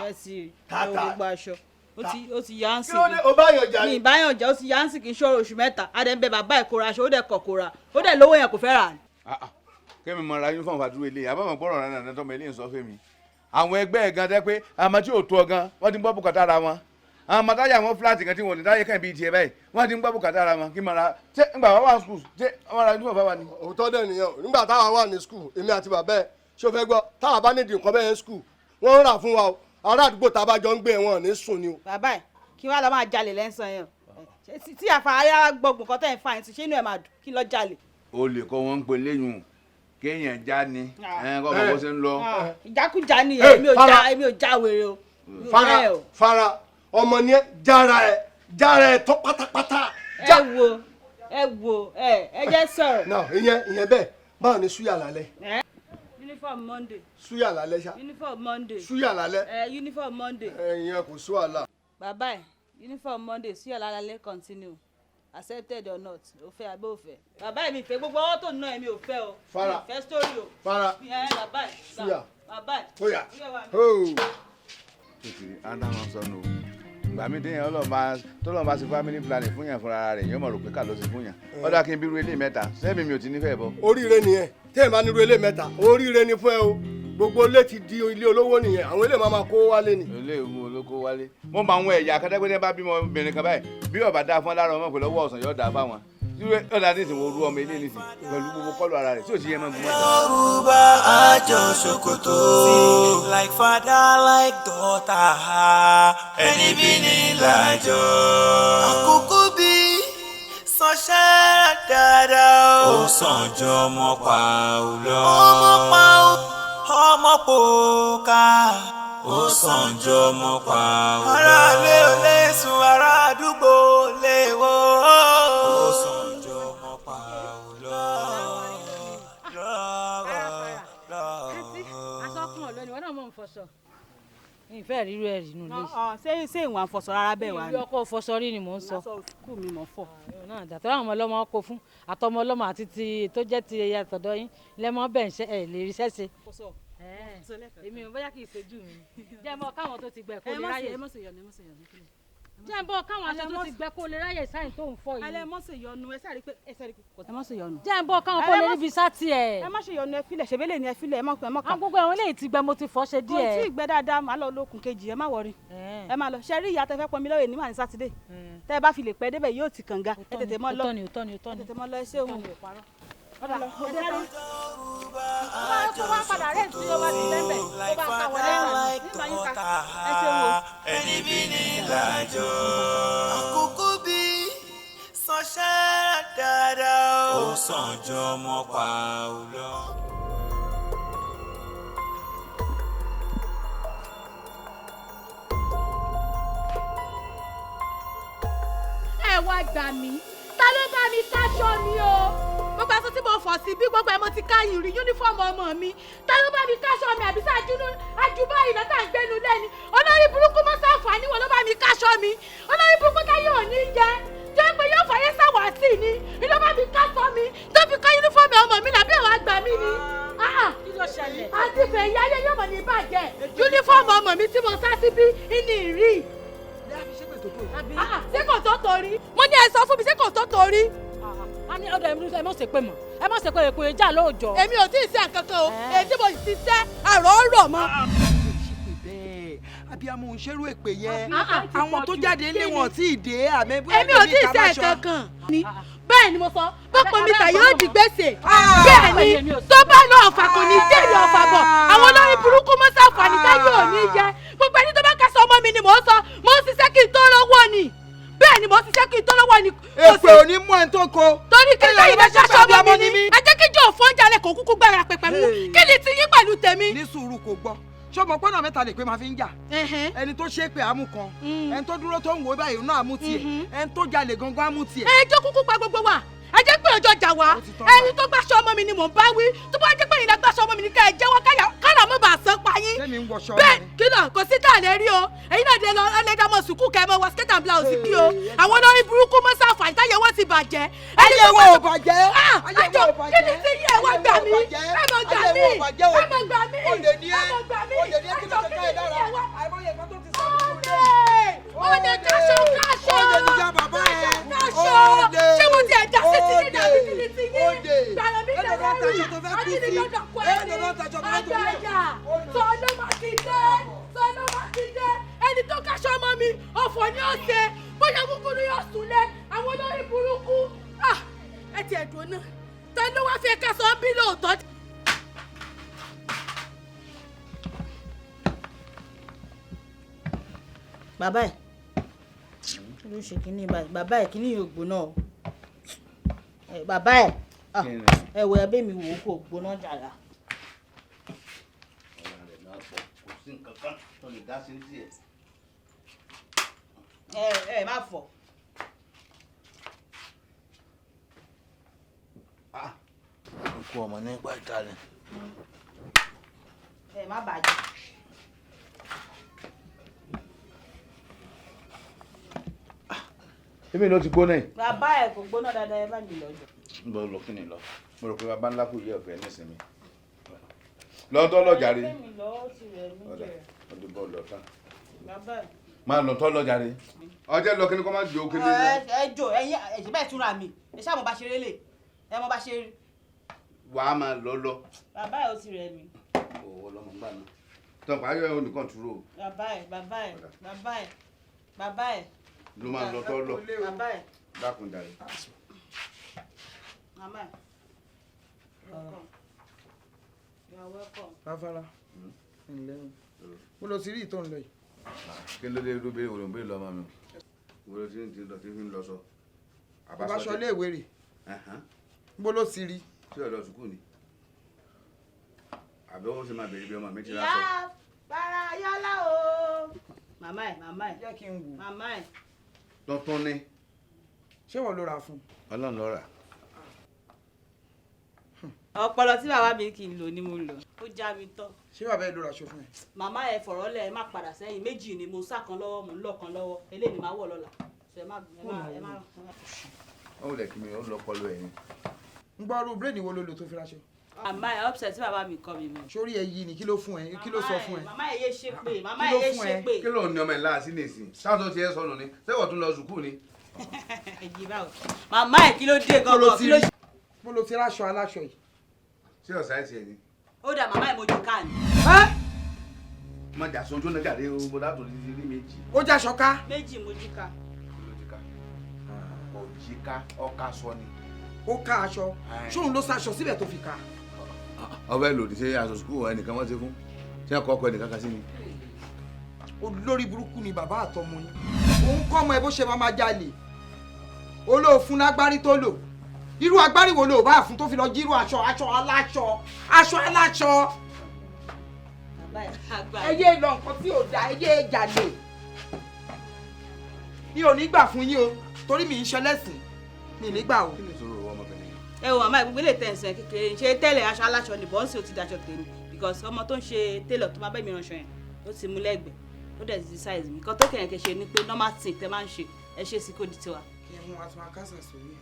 S14: Ṣé sí gbogbo aṣọ? Ó ti yá ń sìn.
S5: Kí ló dé? O bá yàn jà ní.
S14: Mi ìbáyàn jà ó ti yá ń sìn kí n ṣòro oṣù mẹ́ta. Adé ń bẹ bàbá ẹ̀ kóra aṣọ ó dẹ̀ kọ̀ kóra. Ó dẹ̀ lówó yẹn kò fẹ́ rà.
S8: Kẹ́mi mọ ra uniform fàdúró ilé àbámọ̀ gbọ́rọ̀ rẹ̀ nàá tọ́mọ ilé ń sọ fún mi. Àwọn ẹgbẹ́ ẹ̀ gan tẹ́ pé àmọ́ tí ò tó ọ gan wọ́n ti ń gbọ́ bùkátà ara wọn. Àwọn ọmọ táyà wọn fúláàtì kan tí wọn ò ní táyà kàn bíi tiẹ̀ báyìí wọ́n ti ń gbọ́ bùkátà ara wọn kí mọ ra ṣé ńgbà wá wà skul ṣé wọ́n ra uniform báwa ni.
S5: Òótọ́ dẹ̀ nìyẹn nígbà táwa wà ní skul èmi àti bàbá ẹ̀ ṣó fẹ́ gbọ́ táwa bá nídìí nǹkan bẹ́ẹ̀ skul wọ́n ń rà fún wa o ará àdúgbò tá a bá jọ ń gbé wọn ní sùn ni o.
S14: Bàbá ẹ̀ kí wọ́n lọ máa jalè lẹ́sàn yẹn tí àfààyà gbọ̀ngbọ̀n kan tẹ̀ ń fa ẹ̀ ṣé inú ẹ̀ máa dùn kí lọ jalè.
S8: O lè kọ́ wọn ń pe léyìn kéèyàn já ni kọ́ ọmọ bó ṣe ń lọ.
S14: Ìjákújá ni èmi ò já wèrè o.
S5: Fara ọmọ ni ẹ jára ẹ tó pátápátá.
S14: ẹ wo ẹ jẹ́ sọ̀rọ̀.
S5: náà ìyẹn bẹ́ẹ̀ báwo ni súyà lálẹ́.
S14: uniform monday.
S5: súyà lálẹ́ ṣá.
S14: uniform monday.
S5: súyà lálẹ́.
S14: uniform monday.
S5: ìyẹn kò sú àlà.
S14: bàbá ẹ uniform monday súyà lálẹ́ continue accepted or not o fẹ́ abẹ́ òfẹ́. bàbá mi fẹ́ gbogbo ọwọ́ tó ń ná ẹ̀mí ò fẹ́ o.
S5: Fara
S14: fẹ́ story o.
S5: Fara
S14: bàbá ẹ
S5: súyà.
S14: bàbá ẹ.
S5: óyà
S8: tètè ádámọ̀ sọnù ìgbà mi déyàn tọ́lọ́ bá ṣe family planning fún yàn fúnra rẹ̀ yóò mọ̀ rò pé ká ló ṣe fún yàn ọ̀dà kí n bí ru ilé mẹ́ta sẹ́mi mi ò ti nífẹ̀ẹ́ bọ́.
S5: oríire nìyẹn téèyàn bá nírú ilé mẹ́ta oríire ni fún ẹ o gbogbo ilé ti di ilé olówó nìyẹn àwọn ilé máa kó wálé ni.
S8: ilé ìwé olóko wálé mo mọ àwọn ẹ̀yà akadẹ́gbẹ́dẹ́ bá bímọ obìnrin kan báyìí bí ọba dáa fún lára ọmọ pẹ̀lú ọwọ́ ọ̀sán yóò dáa fáwọn ọ̀dà ní ìsìnkú orú ọmọ ilé nìsín pẹ̀lú gbogbo kọ́lù ara rẹ̀ tí ò sí yẹn máa gún mọ́ta.
S4: Yorùbá àjọ ṣòkòtò like father like daughter ẹni bí ní ìlàjọ. àkókò bí sọ́ṣẹ́ dáadáa ó sàn jọ ọmọ pa ò lọ. ọmọ pòkà ó sàn ju ọmọ pa ò lọ. Ará ilé ò lè sùn, ará àdúgbò ò lè wò ó sàn ju ọmọ pa ò lọ.
S16: Asọ́kùn ọ̀lọ́ ni wọ́n náà mọ̀ ń fọṣọ. Ìfẹ́ rírú ẹ̀ rí inú ilé.
S14: Ṣé ìwọ̀n àfọ̀sọ rárá bẹ́ẹ̀ wá ni?
S16: Ìlú ọkọ̀ fọṣọ rí ni mò ń sọ.
S14: Kú mi mọ̀ fọ̀.
S16: Náà dàtọ́ àwọn ọmọ ọlọ́mọ kó fún àtọmọ ọlọ́mọ àti ti tó jẹ́ ti ẹ̀yà tọ̀dọ̀ yín lẹ́mọ́ bẹ́ẹ̀ ń ṣe ẹ̀ lè rí sẹ́sẹ́. Èmi ò bóyá kì í ṣojú mi. Jẹ́ mọ́ káwọn tó ti gbẹ kó lè ráyè. Jẹ́ bọ́ káwọn aṣọ tó ti gbẹ kó lè ráyè sáyìn tó ń fọ yìí.
S14: Ẹ má ṣe yọnu, ẹ sáré pé ẹ má ṣe yọnu.
S16: Jẹ́ bọ́ káwọn kó lè níbi sátì ẹ̀.
S14: Ẹ má ṣe yọnu, ẹ filẹ̀ ṣebélé ni ẹ filẹ̀ ẹ má kàn.
S16: Agogo àwọn eléyìí ti gbẹ mo ti fọ ṣe díẹ̀.
S14: Kò tí ì gbẹ dáadáa màá lọ lókun kejì ẹ má wọrí. Ẹ má lọ ṣe rí ìyá tẹ fẹ́ pọnmi lọ́wọ́ ní màá ní sátidé. Tẹ́ ẹ bá fi lè pẹ́ débẹ̀ yóò ti kànga. Ẹ tètè mọ́ lọ. Ẹ tètè mọ́ lọ ẹ ṣé òun.
S4: Ẹni bí ní ìlàjọ. Àkókò bí sọ́ṣẹ́ dáadáa ó sàn ju ọmọ pa ò lọ.
S17: Ẹ wá gbà mí, ta ló bá mi káṣọ mi o? Gbogbo aṣọ tí mo fọ̀ sí bí gbogbo ẹ̀ mo ti ká yìí rí yúnífọ̀mù ọmọ mi. Ta ló bá mi káṣọ mi àbí àjùbá ìlà tá à ń gbẹnu lẹ́ni? Olórí burúkú mọ́ sáfàní wọn ló bá mi káṣọ mi. Olórí burúkú táyé ò ní jẹ. Jẹ́ pé yóò fàyè sáwàásì ni. Ìlú bá mi káṣọ mi. Tó fi ká yúnífọ̀mù ọmọ mi làbí ẹ̀wà gbà mí ni.
S16: Kí ló ṣẹlẹ̀?
S17: Àti fẹ̀yà ayé yóò mọ̀ ní bàjẹ́. Yúnífọ̀mù ọmọ mi tí mo sá síbí ìní ìrí. Ṣé kò tó torí? Mo ní ẹ sọ fún mi ṣé kò tó torí?
S16: A ní ọ̀dọ̀ ẹ mọ̀ ṣe pé mọ̀ ẹ mọ̀ ṣe pé èkó ìjà lóòjọ́.
S17: Èmi ò tí ì ṣe nǹkan kan o èyí tí mo sì ṣe àrò rọ̀ mọ́.
S15: Abiyamọ ń ṣerú èpè yẹn àwọn tó jáde lé wọn tí ì dé àmì
S17: èmi ò tí ì ṣe nǹkan kan ni bẹ́ẹ̀ ni mo sọ pọ́pọ́ mi tà yóò di gbèsè bẹ́ẹ̀ ni tó bá lọ ọ̀fà kò ní jẹ́rìí ọ̀fà bọ̀ àwọn olórí burúkú mọ́ sáfà ní táyé ò ní yẹ gbogbo ẹni tó bá kẹsàn ọmọ mi ni mò ń sọ mò ń ṣiṣẹ́ kí n tó lọ́wọ́ ni bẹ́ẹ̀ ni mò ń ṣiṣẹ́ kí n tó lọ́wọ́ ni.
S15: èpè ò ní mú ẹ tó ko.
S17: torí kí lóye bá ṣaṣọ ọmọ mi ni ẹ jẹ́ kí jọ òfò oúnjẹ alẹ́ kò kúkú gbára pẹ̀pẹ̀ mú kí ni ti yín pẹ̀lú tèmi.
S15: ní sùúrù kò gbọ́ ṣọmọ pọ́nà mẹ́ta lè pé máa fi ń jà ẹni tó ṣe é pé àmú kan ẹni tó dúró tó ń wò báyìí náà àmú tiẹ̀ ẹni tó jalè gangan àmú tiẹ̀.
S17: ẹ jẹ́ kúkú pa gbogbo wa ẹ jẹ́ pé ọjọ́ jà wá ẹni tó gbàṣọ ọmọ mi ni mò ń bá wí tó bá jẹ́ pé ìlà gbàṣọ ọmọ mi ni ká ẹ jẹ́wọ́ kára mọ́ bá a sán pa yín. bẹ́ẹ̀ kí náà kò sí tá a lè rí o ẹ̀yin náà dé lọ ẹlẹ́dàmọ̀ sùkúù kẹ́ ẹ mọ wọ skate and blouse bí o àwọn olórí burúkú mọ́ sáfà ìtayé wọn ti bàjẹ́.
S15: ayé wọn ò bàjẹ́
S17: ayé wọn ò bàjẹ́ kí ni ti yẹ ẹ wá gbà mí ẹ mọ gbà mí ẹ mọ gbà mí ẹ mọ gbà mí ẹ jọ kí ni ti yẹ ẹ wá. Ọdẹ káṣọ káṣọ ṣé mo ti ẹja sí ti ní dàbí kí ni ti yé gbàrà mi dàda rí àdìrí lọ́dọ̀ kọ́ ẹni àgbàyà sọ́nà Mákindé ẹni tó káṣọ ọmọ mi ọ̀fọ̀ ni ó ṣe bóyá kúkúrú yóò súnlẹ̀ àwọn olórí burúkú ẹ ti ẹ̀dùn náà tẹnu wá fi ẹ̀ka sọ bí lóòótọ́.
S14: bàbá ẹ ló ṣe kínní báyìí bàbá ẹ kínní yóò gbóná o bàbá ẹ ẹwẹ ẹbí mi wò ó kò gbóná jàrá. ẹ má fọ.
S15: ikú ọmọ nípa ìta ni.
S14: ẹ má bàjẹ́.
S8: èmi ló ti gbóná yìí.
S14: bàbá ẹ kò gbóná dáadáa ẹ bá mi lọ jọ.
S8: ń bọ lọ kí ni lọ mo rò pé bàbá ńlá kò yẹ ọ̀fẹ́ nísìnyí lọ́tọ́ lọ́jàre ọdún bọ́ọ̀lù ọ̀tá máa lọ tọ́ lọ́jàre ọjọ́ lọ kí ni kò má jò ó kéde.
S14: ẹ jò ẹyin ẹsẹ bẹ́ẹ̀ túnra mi ẹ ṣáà mo bá ṣeré lè ẹ mo bá ṣe rí.
S8: wàá máa lọ lọ.
S14: bàbá ẹ ó ti rẹ mi.
S8: òwò lọmọ gbà náà tọ́ pàáyọ ẹ̀ onìkan túró.
S14: bàbá ẹ bàbá ẹ bàbá ẹ bàbá ẹ.
S8: ló máa lọ tọ́ lọ.
S14: bàbá ẹ.
S8: dákun jàre.
S14: màmá ẹ.
S15: fáfárá ǹlẹ́ o mo lọ sí rí ìtọ́ ńlọ yìí.
S8: kí ló dé irú bẹ́ẹ̀ òròǹbẹ́ lọ́mọ mi wo ti ń lọ sí fi ń lọ sọ.
S15: àbáṣọ iléèwé rè bó ló sì rí.
S8: tí ò lọ sùkúù ni àbẹ̀wò ṣe máa bèrè bí ọmọ mi ti rà sọ.
S14: Bàrà yálà o. Màmá ẹ̀.
S15: Jẹ́ kí n wò.
S14: Màmá ẹ̀.
S8: Tuntun ni.
S15: Ṣé wọ́n ló ra fún?
S8: Ọlọ́run ló rà.
S14: Ọpọlọ tí bàbá mi kì í lò ni mo lò. Ó já mi tán.
S15: Ṣé bàbá ẹ ló ra aṣọ fún ẹ?
S14: Màmá ẹ̀ fọ̀rọ̀ lẹ̀ ẹ má padà sẹ́yìn méjì ni mo sá kan lọ́wọ́ mo ń lọ kan lọ́wọ́ eléyìí ni màá wọ̀ lọ́la. Ẹ má.
S8: Ó lè kí mi ó lọ pọ̀lú ẹ̀yìn.
S15: Ń gbọ́ ọdún bírèdì wo ló lò tó fi raṣọ?
S14: Màmá ẹ̀ upset tí bàbá mi kọ́ mi mọ́.
S15: Sórí ẹ yìí ni kí ló fún ẹ? Kí ló sọ fún ẹ?
S14: Màmá ẹ̀ yé ṣe pé màmá ẹ̀ yé ṣe pé.
S8: Kí ló ń ní ọmọ ẹ̀ láàsí nìsín? Sáàtọ̀ ti ẹ sọnù ni. Sẹ́wọ̀n tún lọ sùkúù ni.
S14: Màmá ẹ̀ kí ló dé gangan? Kí ló ṣe?
S15: Mo lo ti ráṣọ aláṣọ yìí.
S8: Ṣé ọ̀sá ẹ̀ tiẹ̀ ni?
S14: Ó dà màmá ẹ̀ mojú ká ni.
S8: Má jà sójú náà gàdé o, mo dátò ní rí méjì.
S15: Ó já aṣọ ká.
S14: Méjì mojú ká.
S8: Òjìká ọ̀ká sọ ni.
S15: Ó ká aṣọ. Ṣóun ló sáṣọ síbẹ̀ tó fi ká.
S8: Ọbẹ̀ lòdì sí aṣọ sùkúù ẹnìkan wọ́n ti fún. Ṣé ọkọ̀ ọkọ̀ ẹnìkan kan sí ni?
S15: Olórí burúkú ni bàbá àtọmọ yín. Òun kọ́ ọmọ ẹ bó ṣe máa jalè. Olóòfun lágbárí tó lò. Irú agbárí wo ló bá fún tó fi lọ jí irú aṣọ aláṣọ. Ẹ yé lọ nǹkan tí ò dáa, ẹ yé jalè. Mi ò ní gbà fún yín o, torí mi ń ṣẹlẹ́sìn. Mi ní gbà o.
S14: Ẹ wo màmá ìgbógbé lè tẹ̀ ẹ̀sẹ̀ kékeré ṣe tẹ́lẹ̀ aṣọ aláṣọ ni bọ́ǹsì ò ti daṣọ tèmi because ọmọ tó ń ṣe tailor tó máa bẹ́ mi ránṣọ yẹn ó ti mú lẹ́gbẹ̀ẹ́ ó dẹ̀ ti size mi nǹkan tó kẹ̀yìn kẹ̀ ṣe ni pé normal thing tẹ máa ń ṣe ẹ ṣe sí kó di tiwa.
S15: Kí ẹ mú wa tún akásà sórí.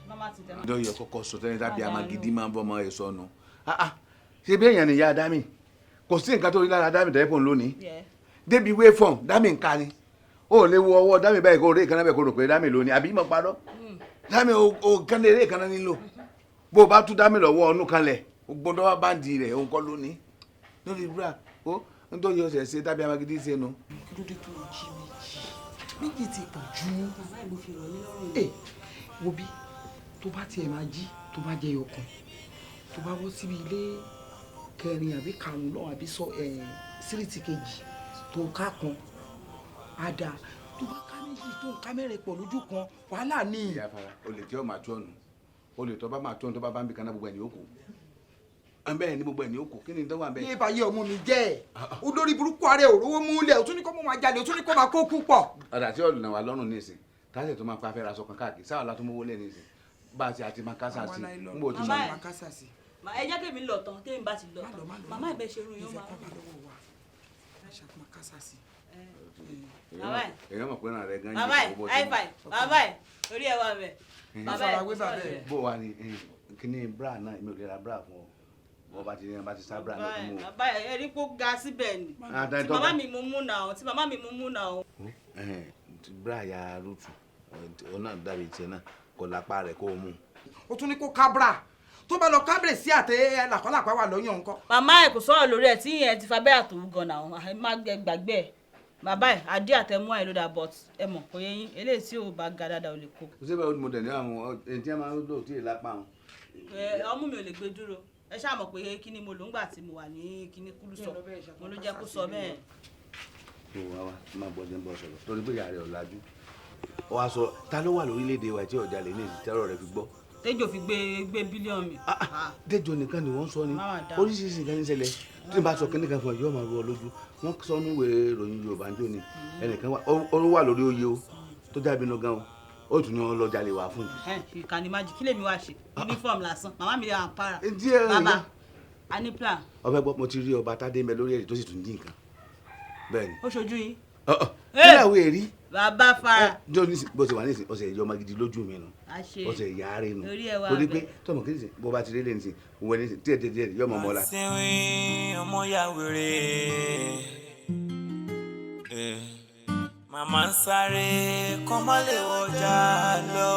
S14: Normal thing tẹ máa ń ṣe.
S8: Ìjọ yẹ kọ́kọ́ sọ tẹ́lẹ̀ tàbí amagidi máa ń bọ́ ọmọ ẹ̀ sọnù. Ṣé bí èèyàn nìyá Dámì? Kò sí nǹkan tó rí lára Dámì tẹ́lẹ̀ pọ̀ lónìí. Débi waveform Dámì ń ka ni. Ó lè wo ọwọ́ Dámì báyìí kó rí ìkànnì bẹ́ẹ̀ kó rò pé Dámì lónìí àbí mọ̀ parọ́. Dámì ò kán lè rí ìkànnì nílò. Bó o bá tún Dámì lọ́wọ́ ọ̀nù kanlẹ̀ gbọ́dọ̀ wá báńdì rẹ̀ òun kọ́ lónìí. Lórí búra ó ń tó yọ ọ̀sẹ̀ ṣe tàbí amagidi ṣe nu.
S15: Kí ló dé tó o jí méjì ti pọ̀ jù. Wo bí tó bá tiẹ̀ máa jí tó bá jẹ́ ọkàn tó bá wọ́ síbi ilé kẹrin àbí karùn-ún lọ́wọ́ àbí síríìtì kejì tó ká kan á dáa tó bá ká méjì tó ń ká mẹ́rin pọ̀ lójú kan wàhálà ní.
S8: Ìyá fara olè tí ó máa tó ọ̀nù olè tó bá máa tó ọ̀nù tó bá bá ń bí kaná gbogbo ẹ̀ ní òkú bẹ́ẹ̀ ni gbogbo ẹ̀ ní òkú kí ni tó wà bẹ́ẹ̀.
S15: ní ìbáyé ọmọ mi jẹ́ olórí burúkú ààrẹ òróró múlẹ̀ òtún ní kó mọ̀ máa jalè òtún ní kó máa kó kú pọ̀.
S8: ọ̀dà tí ọ̀nà wà lọ́rùn ní ìsìn táṣẹ̀ tó máa pa afẹ́ra sọ kan káàkiri sáwọn látún mówó lẹ́ ní ìsìn bá a ti àti máa kásá sí ń bò tí mo máa
S15: kásá sí.
S14: ẹ jẹ́ kémi lọ tán kémi bá ti lọ tán màmá ìbẹ́ ṣe irun yóò máa.
S8: èèyàn mọ̀ pé náà rẹ̀ gan-an
S14: màmá ẹ̀ high five màmá ẹ̀ orí ẹ̀ wà bẹ̀.
S8: bó wa ni kíní bra náà èmi ò lè ra bra fún ọ wọ́n bá ti ní bá ti sá bra náà fún ọ.
S14: bàbá ẹ̀ rí kó ga síbẹ̀ ni tí màmá mi mú mú náà tí màmá mi mú mú náà.
S8: bra ya rúùtù ọ náà dàbí tiẹ̀ náà kò lápá rẹ̀ kó o mú.
S15: ó tún ní kó kábra tó bá lọ kábírè sí àtẹ làkọ́làpá wà lọ́yàn nǹkan.
S14: màmá ẹ̀ kò sọ̀rọ̀ lórí ẹ̀ tí yẹn ti fa bẹ́ẹ̀ àtòwú gan-an àwọn má gbàgbé ẹ̀ bàbá ẹ̀ adé àtẹmú ẹ̀ ló dà but ẹ mọ̀ kò yẹ yín eléyìí tí ò bá ga dáadáa ò lè kó.
S8: kò sí bẹ́ẹ̀ mo dẹ̀ ní àwọn ẹni tí wọ́n máa ń lò tí ì lápá wọn.
S14: ọmú mi ò lè gbé dúró ẹ ṣáà mọ̀ pé kíní mo lò ń gbà tí mo wà ní kíní kúlù sọ mo ló jẹ́ kó sọ bẹ́ẹ̀.
S8: tó wá wá máa bọ́ jẹ́ ń bọ́ sọ̀rọ̀ torí pé ìyá rẹ̀ ò lajú ó wá sọ ta ló wà lórílẹ̀‐èdè wa tí ọ̀jà lè ní ìtẹ́rọ̀ rẹ̀ fi gbọ́.
S14: Tẹ́jọ́ fi gbé bílíọ̀nù mi.
S8: Tẹ́jọ́ nìkan ni wọ́n sọ ni oríṣiríṣi nǹkan ní ṣẹlẹ̀ tí n bá sọ kíní kan fún ẹ yóò máa rú ọ lójú wọ́n sọ ní ìwé ìròyìn Yorùbá ń jò ní ẹnìkan ó wà lórí oyè o tó jábí inú gan o ó tún ní wọn lọ jalè wá fún un.
S14: ìkànnì májì kí lèmi wá ṣe uniform lásán màmá mi lè wà para
S8: díẹ̀
S14: bàbá a ní plan.
S8: ọbẹ̀ gbọ́ mo ti rí ọba Tádé mẹ́ lórí ẹ̀rí tó sì tún jí nǹkan bẹ́ẹ̀ ni.
S14: ó ṣojú yín.
S8: níyàwó èrí.
S14: bàbá fara.
S8: jọ ní bó ṣe wà ní ìsìn ọ̀sẹ̀ ìjọ ọmọ gidi lójú mi nù ọ̀sẹ̀ ìyá rẹ̀ nù torí pé tọmọ kí nìsín bó bá ti rí lé nìsín òwe nìsín díẹ̀ yọ ọmọ ọmọ la.
S4: àṣewìn ọmọ ya wèrè màmá ń sáré kọ́ má lè wọjà lọ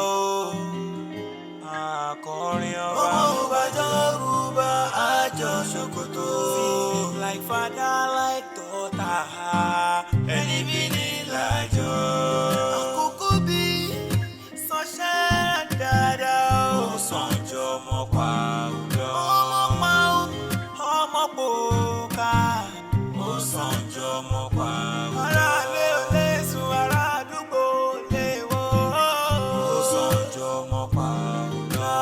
S4: akọrin ọba. ọmọ òbájọ́ rúbà àjọ ṣòkòtò. like father like daughter ẹni bí ní ìlàjọ. àkókò bí sọ́ṣẹ́ dáadáa ó sàn jọ ọmọ pa òjò. ọmọ pò ká ó sàn jọ ọmọ pa òjò. ará lé ò lè sùn ará àdúgbò lè wò ó sàn jọ ọmọ pa òjò.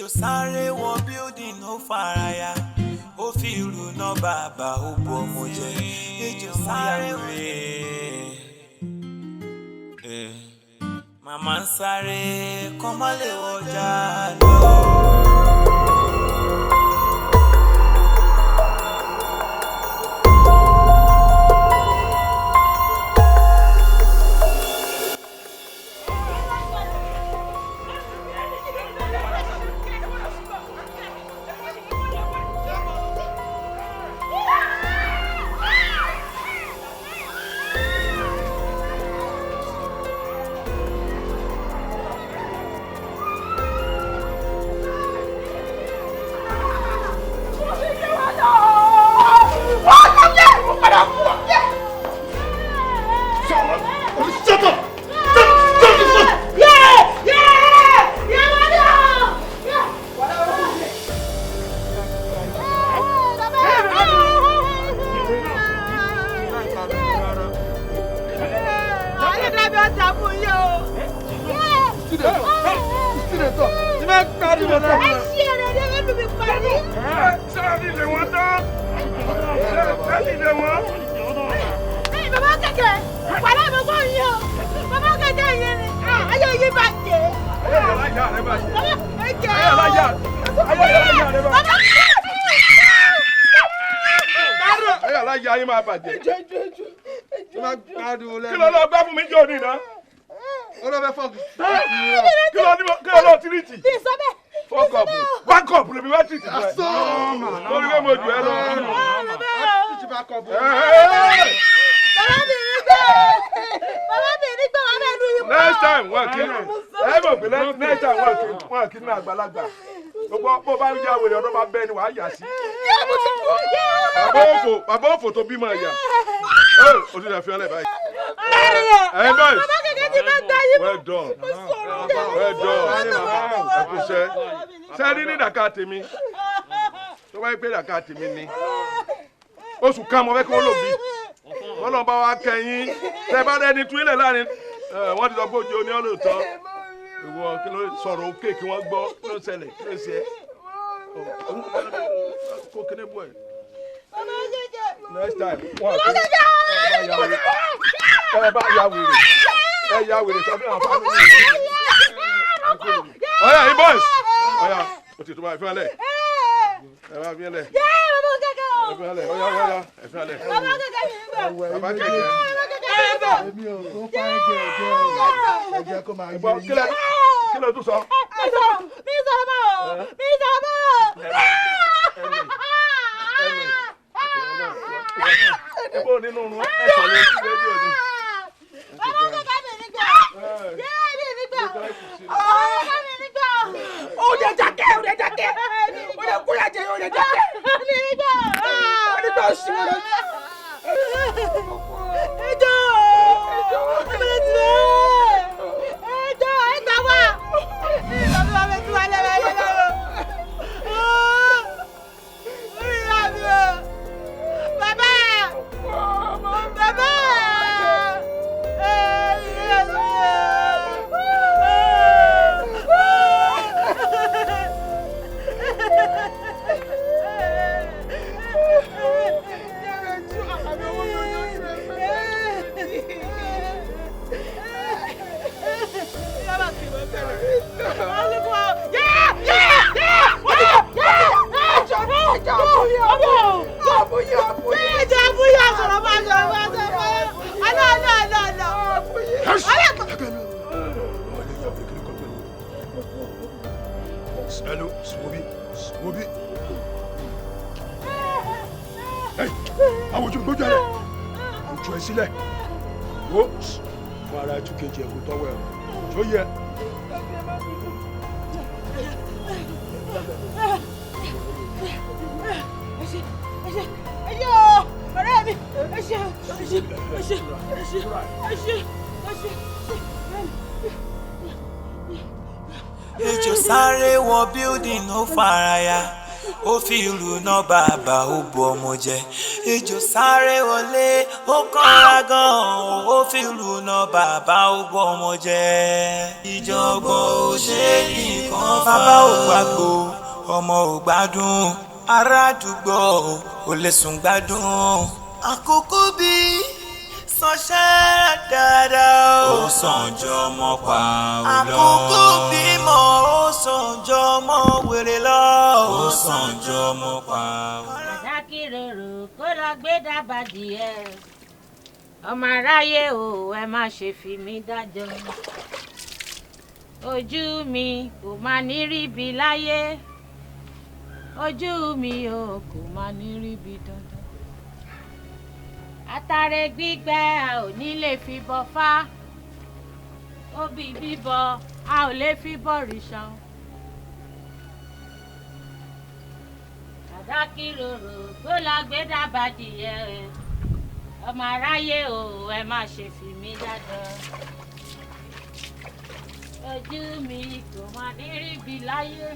S4: ejò sáré wọ building ó faraya ó fi ìlú náà bàbá ó bu ọmọ jẹ ejò sáré wọlé màmá ń sáré kọ́mọ́lé ọjà lọ.
S9: Àgbàlagbà gbogbo bá ń jẹ́ àwèrè ọdún bá bẹ́ẹ̀ ni wàá yà sí. Bàbá òfò tó bímọ ẹ̀yà o ti dàbí ọlẹ́ báyìí.
S10: Bàbá kẹ̀kẹ́ ti máa gbá yín.
S9: Well done. Ẹ̀kúṣẹ́ sẹ́rí ní ìdàkà tèmi tó bá yẹ pé ìdàkà tèmi ni oṣù kan mo fẹ́ kí wọ́n lò bí wọ́n lọ bá wa kẹ́yìn tẹ́ bá dẹ́ni tún ilẹ̀ láàrin wọ́n ti sọ pé ojú oní ọlọ́ọ̀tọ́ ìwọ kí ló sọ̀rọ̀ òkè kí wọ́n gbọ́ kí ló ṣẹlẹ̀ kí ló ṣe kó kéde bọ̀ ẹ̀. Next time wọ́n ẹ bá ya wèrè sọ fún àwọn fámìlì. Ọ̀yà yìí boys ọ̀yà o ti tó bá fi hàn lẹ̀ ẹ bá fi hàn lẹ̀ ẹ fi hàn lẹ̀ ọ̀yà ẹ fi hàn lẹ̀ bàbá kẹ̀kẹ́.
S5: Èmi ò kó fáńjẹ ẹ̀jẹ̀ kó máa yé yín.
S9: Kí ló tún sọ?
S10: Mi sọ mọ́.
S9: Ebo nínú ọ̀run ẹ sọ lé sí rédíò ni.
S10: Bàbá kẹ̀kẹ́ mi nígbà. Yéèdì nígbà. Bàbá mi nígbà. Ó lè jákè. Ó lè kúrẹ́ jẹ ó lè jákè. Mi nígbà. Ó nígbà oṣù rẹ̀. Ẹjọ́. Ẹgbẹ́ ti rẹ̀. Ẹjọ́ ẹgbà wá. Bàbá mi tún wà lẹ́wọ̀ ẹ̀yẹ lọ́wọ́. Orí ìyá mi o. Bàbá.
S9: Hello, Swobi. Hey, àwọn ojú gbójú ẹ̀ ojú ẹ̀ sílẹ̀. Wo fún ara ẹtú kejì ẹ̀ kó tọ́wọ́ ẹ̀ tó yẹ.
S10: Ọ̀rẹ́ mi,
S4: ejò sáré wọ building ó faraya ó fi ìlú náà bàbá ó bu ọmọ jẹ ejò sáré wọlé ó kọ́ra gan ó fi lùnà bàbá ó gbọ́ ọmọ jẹ́. ìjọ̀gbọ̀n ò ṣe nìkan bàbá ò gbàgbó ọmọ ò gbádùn ará àdúgbò ò lè sùn gbádùn. àkókò bí sọ́ṣẹ́ dáadáa ó sàn jọ ọmọ pa ó lọ. àkókò bímọ ó sàn jọ ọmọ wèrè lọ. ó sàn jọ ọmọ pa ó lọ.
S16: Àdákìròrò kó lọ gbé dábàdì ẹ ọmọ aráyé o ẹ má ṣe fi mí dájọ́ ojú mi kò má ní ríbi láyé ojú mi o kò má ní ríbi dandan àtàrẹ gbígbẹ a ò ní lè fi bọ fá obì bíbọ a ò lè fi bọ rìṣà. Àdákìròrò kó lọ gbé dábàdì ẹ ọmọ aráyé o ẹ má ṣe fi mí dájọ́ ojú mi kò má ní ríbi láyé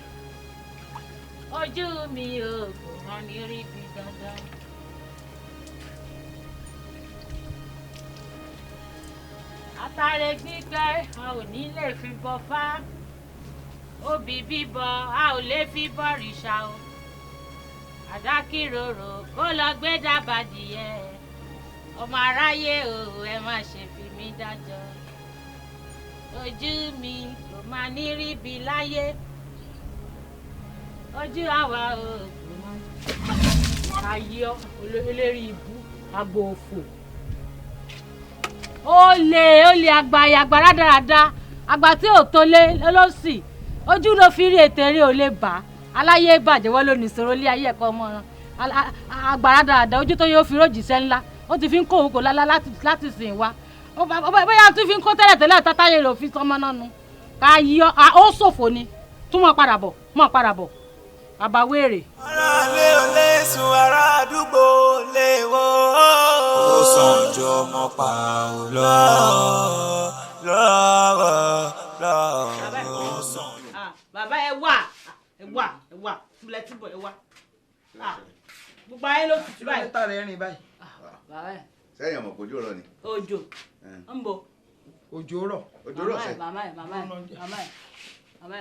S16: ojú mi o kò má ní ríbi dandan. Àtàrẹ gbígbẹ a ò ní lè fi bọ fá obì bíbọ a ò lè fi bọ rìṣà o. Àdákìròrò kó lọ gbé dábàdì ẹ ọmọ aráyé o ẹ má ṣe fi mí dájọ́ ojú mi kò má ní ríbi láyé ojú àwa o kò má. ayé olórí ibú agbo òfò olè àgbà rádaràda àgbà tí ò tó lé lọ́sì ojú ló fi rí ètè rí ò lè bà á aláyé bàjẹ́ wọ́n ló ní ìṣòro ilé ayé ẹ̀kọ́ ọmọ agbára dáadáa ojú tó yẹ ó fi rójìṣẹ́ ńlá ó ti fi ń kó òun kò lálá láti sìn wá bóyá tó fi ń kó tẹ́lẹ̀tẹ́lẹ̀ tátáyé rẹ̀ ò fi sọmọ náà nu ká yí ó ṣòfò ni tún mọ̀ padà bọ̀ àbáwéèrè.
S4: ará ilé ò lè sùn ará àdúgbò lè wò ó sàn jọ ọmọ pa ò
S14: bàbá ẹ wà fúlẹ̀ tí bọ̀ ẹ wà gbogbo ayé ló tutù báyìí.
S15: lẹ́tà rẹ̀ rìn báyìí.
S8: sẹ́yìn ọmọ kojú ọ̀rọ̀ ni.
S14: òjò ń bọ̀.
S15: òjò rọ̀.
S8: òjò rọ̀ sẹ́.
S14: màmá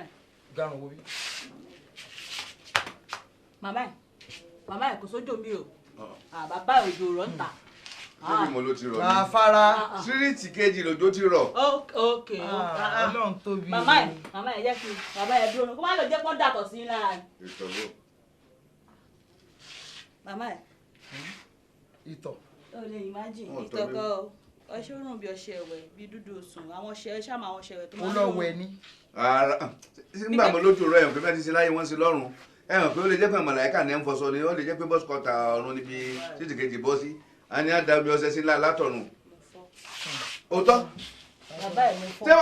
S14: ẹ̀.
S15: garun wo bí.
S14: màmá ẹ̀ kò sójò mi o bàbá òjò rọ̀ ń ta.
S8: lórí mo ló ti rọ̀ ni.
S15: àfárá.
S8: síríìtì kejì lòjò ti rọ̀.
S14: ok
S15: ọlọ́run tóbi.
S14: màmá ẹ̀ jẹ́ kí bàbá ẹ̀ dúró kó má lọ jẹ́ kó dàtọ̀ sí lára.
S8: ìtọ̀wọ́.
S14: màmá ẹ̀.
S15: ìtọ̀.
S14: o lè imagine ìtọ̀kọ ọṣẹ òrùn bí ọṣẹ ẹ̀wẹ̀ bí dúdú osùn àwọn ọṣẹ ṣàmà àwọn ọṣẹ ẹ̀wẹ̀ tó máa ń lò.
S15: ó lọ wẹ̀ ni.
S8: nígbà mo lójú rẹ̀ ẹ̀hún pé bẹ́ẹ̀ ti ṣe láyé wọ́n sí lọ́rùn ẹ̀hún pé ó lè jẹ́ pé màláíkà ní ẹ̀ ń fọṣọ ni ó lè jẹ́ pé bọ́sù kọta ọ̀run níbi títì kejì bọ́ sí a ní àdàbí ọṣẹ sí látọ̀run. òótọ́ ṣé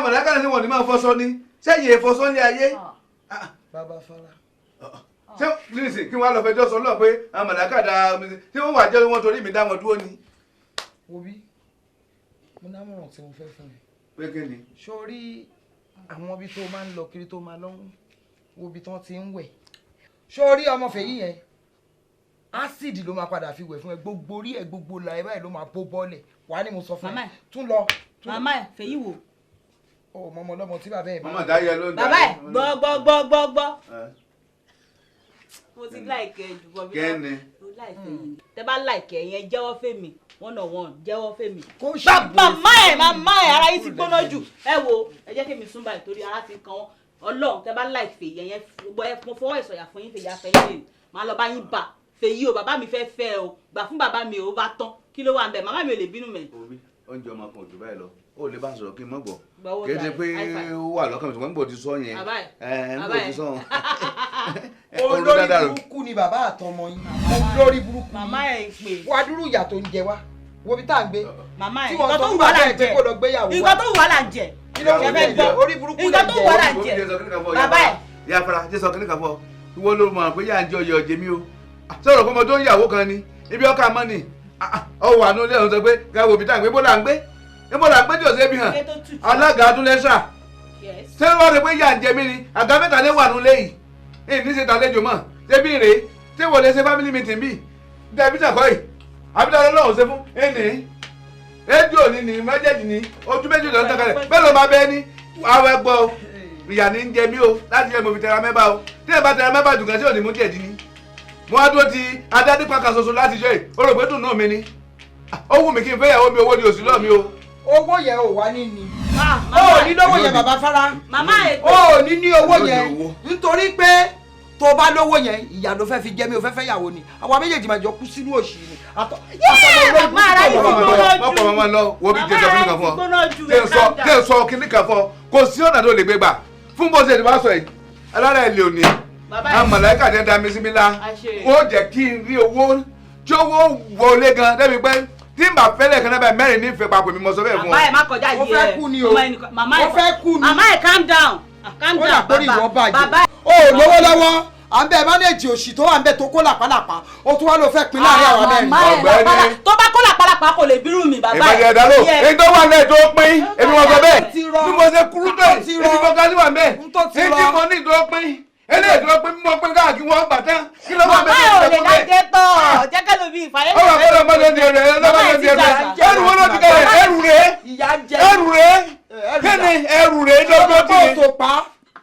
S8: màláíkà ní wọ́n ní máa fọṣọ ni sẹ́yìn èèfọṣọ ní ayé.
S15: bàbá fara.
S8: ṣé nísìnyí kí wọ́n á lọ fẹjọ́ sọ lọ́ọ̀ pé màláíkà da omi tí wọ́n wà jẹ́ wọn torí mi dá wọn dúró ni.
S15: wo bí mo námọ̀ràn tí mo fẹ́ fún ẹ.
S8: pé kí ni.
S15: sórí àwọn ibi tó máa ń lọ kiri tó máa lọ́hùn wo ibi tí wọ́n ti ń wẹ̀ sórí ọmọ fèyí yẹn ásìdì ló máa padà fi wẹ̀ fún ẹ gbogbo orí ẹ gbogbo la ẹ báyìí ló máa bó bọ́ọ̀lẹ̀ wà ní mo sọ fún ẹ tún lọ.
S14: màmá ẹ fèyí wò.
S15: ọ mọmọ lọmọ tí bàbá ẹ bá.
S8: mama dáyẹ ló ń
S14: bàbá ẹ gbọ́. mo ti láìkẹ́ jù bọ́ bí
S8: kẹ́ni.
S14: tẹ bá láìkẹ́ yẹn jẹ́wọ́ fèmí one on one jẹ́wọ́ fèmí.
S15: kó ṣàbò
S14: màmá ẹ ara yìí ti gbóná jù ẹ wo ẹ jẹ́ kí mi sún báyìí torí ara ti kan wọ́n ọlọ́run tẹ bá láìkẹ́ yẹn mo fọwọ́ ìsọ̀yà fún yín fèyí afẹ́yìn lè máa lọ bá yín bà fèyí o bàbá mi fẹ́ fẹ́ o gbà fún bàbá mi ò bá tán kí ló wà ń bẹ̀ màmá mi ò lè bínú mẹ́.
S8: oúnjẹ ọmọ kan ò jù báyìí lọ ó lè bá a sọ̀rọ̀ kí n mọ̀ gbọ́ kéde pé ó wà lọ́kàn mi ṣùgbọ́n níbo ti sọ yẹn níbo ti sọ
S15: olórí burúkú ni bàbá àtọmọ yín olórí burúkú
S14: màmá ẹ̀ ń pè
S15: wá dúró ìyà tó ń jẹ wá wo bí tá à ń gbé
S14: màmá ẹ̀
S15: tí wọ́n sọ fún bàbá ẹ̀ pé kó lọ gbéyàwó wa
S14: nǹkan tó wà là ń jẹ
S15: orí burúkú lè
S14: nǹkan tó wà là ń jẹ bàbá ẹ̀.
S8: ìyá fara jẹ́ sọ kíní kan fọ ìwọ ló mọ̀ pé yà ń jẹ ọyọ ọjẹ mi o sọ̀rọ̀ fún ọmọ tó ń yàwó kan ni ibi ọkà mọ́ ni ọwọ́ àánú ilé ọ̀hún sọ pé káwọ́ òbí tá à ń gbé bó là ń gbé níbo là ń gbé tí ò sí ebi hàn alága adúlẹ́sà ṣé wọ́n rí pé yà ń jẹ mí ni àga mẹ́ta lé wà nulẹ̀ yìí èyí ní ṣe tàlejò mọ̀ ṣé bí rèé ṣé wọ́n lè ṣe family meeting bí dẹ́bí tàkọ́ yìí àbí tàlẹ́ lọ́hùn ṣe fún ẹnì rédíò ní méjèèjì ní ojú méjì ló ń tẹ́kẹ̀lẹ̀ bẹ́ẹ̀ ló máa bẹ́ẹ̀ ní àwọn ẹgbọ́ o ìyá ní ń jẹ mí o láti jẹ́ mo fi tẹra mẹ́bà o tí ẹ bá tẹra mẹ́bà dùn kan sí òní mú díẹ̀ dín ní. mo wá dúró ti adádípá kan ṣoṣo láti ṣe o rò pé dùn náà mi ni ó wù mí kí n fẹ́ yàwó mi owó ni òsì lọ́ọ̀ mi o.
S18: owó yẹn ò wá ní ni o ò ní lówó yẹn bàbá Fara o ò ní ní owó yẹn nítorí pé tó bá lówó yẹn ìyá ló fẹ́ fi jẹ mí o fẹ́ fẹ́ yàwó ni àwa méjèèjì máa jọ kú sínú òṣì ni.
S8: mọ̀pọ̀ mọ̀mọ́ lọ wo bí jẹ́ sọ kíní kan fún ọ jẹ́ sọ kíní kan fún ọ kò sí ọ̀nà tó lè gbé gbà fún bó ṣe ti wá sọ yìí alára ẹ̀ lè òní àmàlàíkà ní ẹ̀dá mi sí mi lá ó jẹ́ kí n rí owó tí owó wọlé gan débi pé tí n bá fẹ́lẹ̀ kan náà báyìí mẹ́rin nífẹ̀ẹ́ papọ̀ mi mọ̀ sọ bẹ́ẹ̀ fún ọ.
S14: màmá ẹ̀ má kọjá yìí ẹ̀
S18: ó fẹ́ kú ni o ó fẹ́ kú ni.
S14: màmá ẹ̀ calm down
S18: ó dà kórìí ìwọ bàjẹ́ o ò lówó lọ́wọ́ à ń bẹ mánéèjì òṣì tó wà ń bẹ tó kó làpálàpá ó tún wá ló fẹ́ pin láàrin àwọn mẹ́rin.
S8: ọ̀gbẹ́ni
S14: tó bá kó làpálàpá kò lè bírù mi bàbá
S8: ìbàdí ẹ̀dá ló èyí tó wà lẹ́ẹ̀ tó pín èmi wọn sọ bẹ́ẹ̀ bí mo ṣe kúrú tó yìí èmi mo ga níwà mẹ́ẹ̀ èyí tí mo ní tó pín eléyìí tó pín mo pín káàkiri wọn gbà tán kí ló máa bẹ̀rẹ̀
S14: bàbá ò lè dájẹ́ tọ́ jẹ́kẹ́ ló bí ìfàyẹ́.
S8: ó wà fọlọ́ mọ́tò di ẹ̀rẹ̀ ọlọ́mọdé di ẹ̀rẹ̀ ẹrù wọn ló ti kẹ́lẹ̀ ẹrù rẹ̀ kíni ẹrù rẹ̀ lọ́gbọ́n ti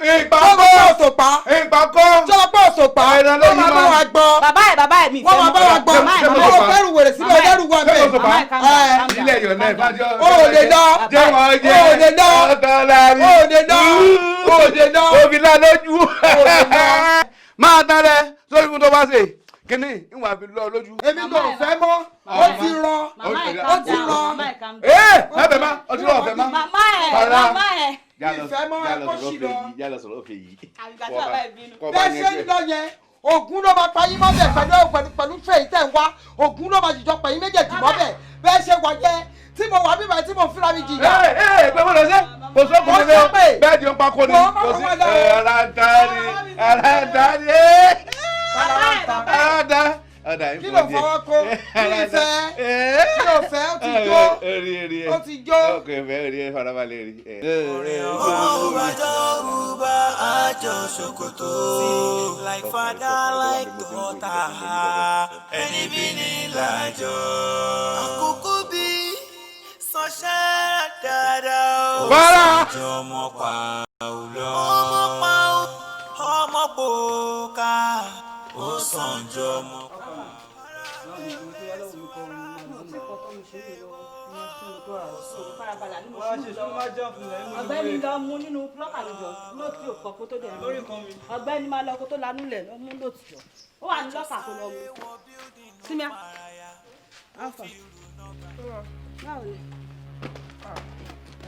S8: ìpàkọ́
S18: jọlọpọ̀ òṣòpá wọ́n máa bá wa gbọ́
S14: bàbá ẹ̀ mi
S18: wọ́n máa bá wa gbọ́ wọ́n fẹ́rù wèrè sílẹ̀ ọ̀dẹ́rù wọn bẹ́ẹ̀.
S8: ilé yọ̀ náà ìfájọ́
S18: o ò lè lọ
S8: jẹ́ wọ́n jẹ́
S18: o ò lè lọ
S8: ọ̀tọ̀lárí
S18: o ò lè lọ o ò lè lọ
S8: òbílà lójú máa tán rẹ sórí fún tó bá ṣe kíní ìwà fi lọ lójú.
S18: èmi kò fẹ́ mọ́ ó ti rọ ó ti rọ.
S8: ẹbẹ̀ má ó ti rọ ọ̀fẹ́ má.
S14: màmá ẹ̀
S18: ìfẹ́ mọ́ ẹ kó ṣì lọ.
S8: yálà sọ̀rọ̀ òfin yìí.
S18: bẹ́ẹ̀ ṣe ń lọ yẹn Ògún ló máa pa yín mọ́ bẹ̀ pẹ̀lú fèyí tẹ̀ ń wá Ògún ló máa jìjọ pẹ̀yìn méjèèjì mọ́ bẹ̀ bẹ́ẹ̀ ṣe wà yẹn tí mo wà bíbá tí mo fira mi jìyà.
S8: pé mo lọ sí kò sọ kò sí bẹ́ẹ̀ di ọ̀pá kò ní kò sí ara
S18: kí ló fọwọ́ kó kí ló fẹ́ kí ló fẹ́ ó ti jó.
S8: ọkọ ìfẹ́ rí ẹ farabalẹ̀ rí.
S4: Yorùbá Yorùbá àjọ ṣòkòtò like father like daughter ẹni bí ní lájọ. àkókò bí sọ́ṣẹ́ dáadáa ó sọ́jọ́ ọmọ pa ò lọ. ọmọ pòókà ó sọ́jọ́ ọmọ pa.
S14: ọ̀gbẹ́ni lọ mú nínú plọ́kà lójọ lóòtì òkọ kó tó dẹ̀ mú ọ̀gbẹ́ni máa lọ kó tó lanú lẹ̀ lọ mú lóòtì jọ ó wà ní lọ́kà kó lọ mú símíà alfa báwo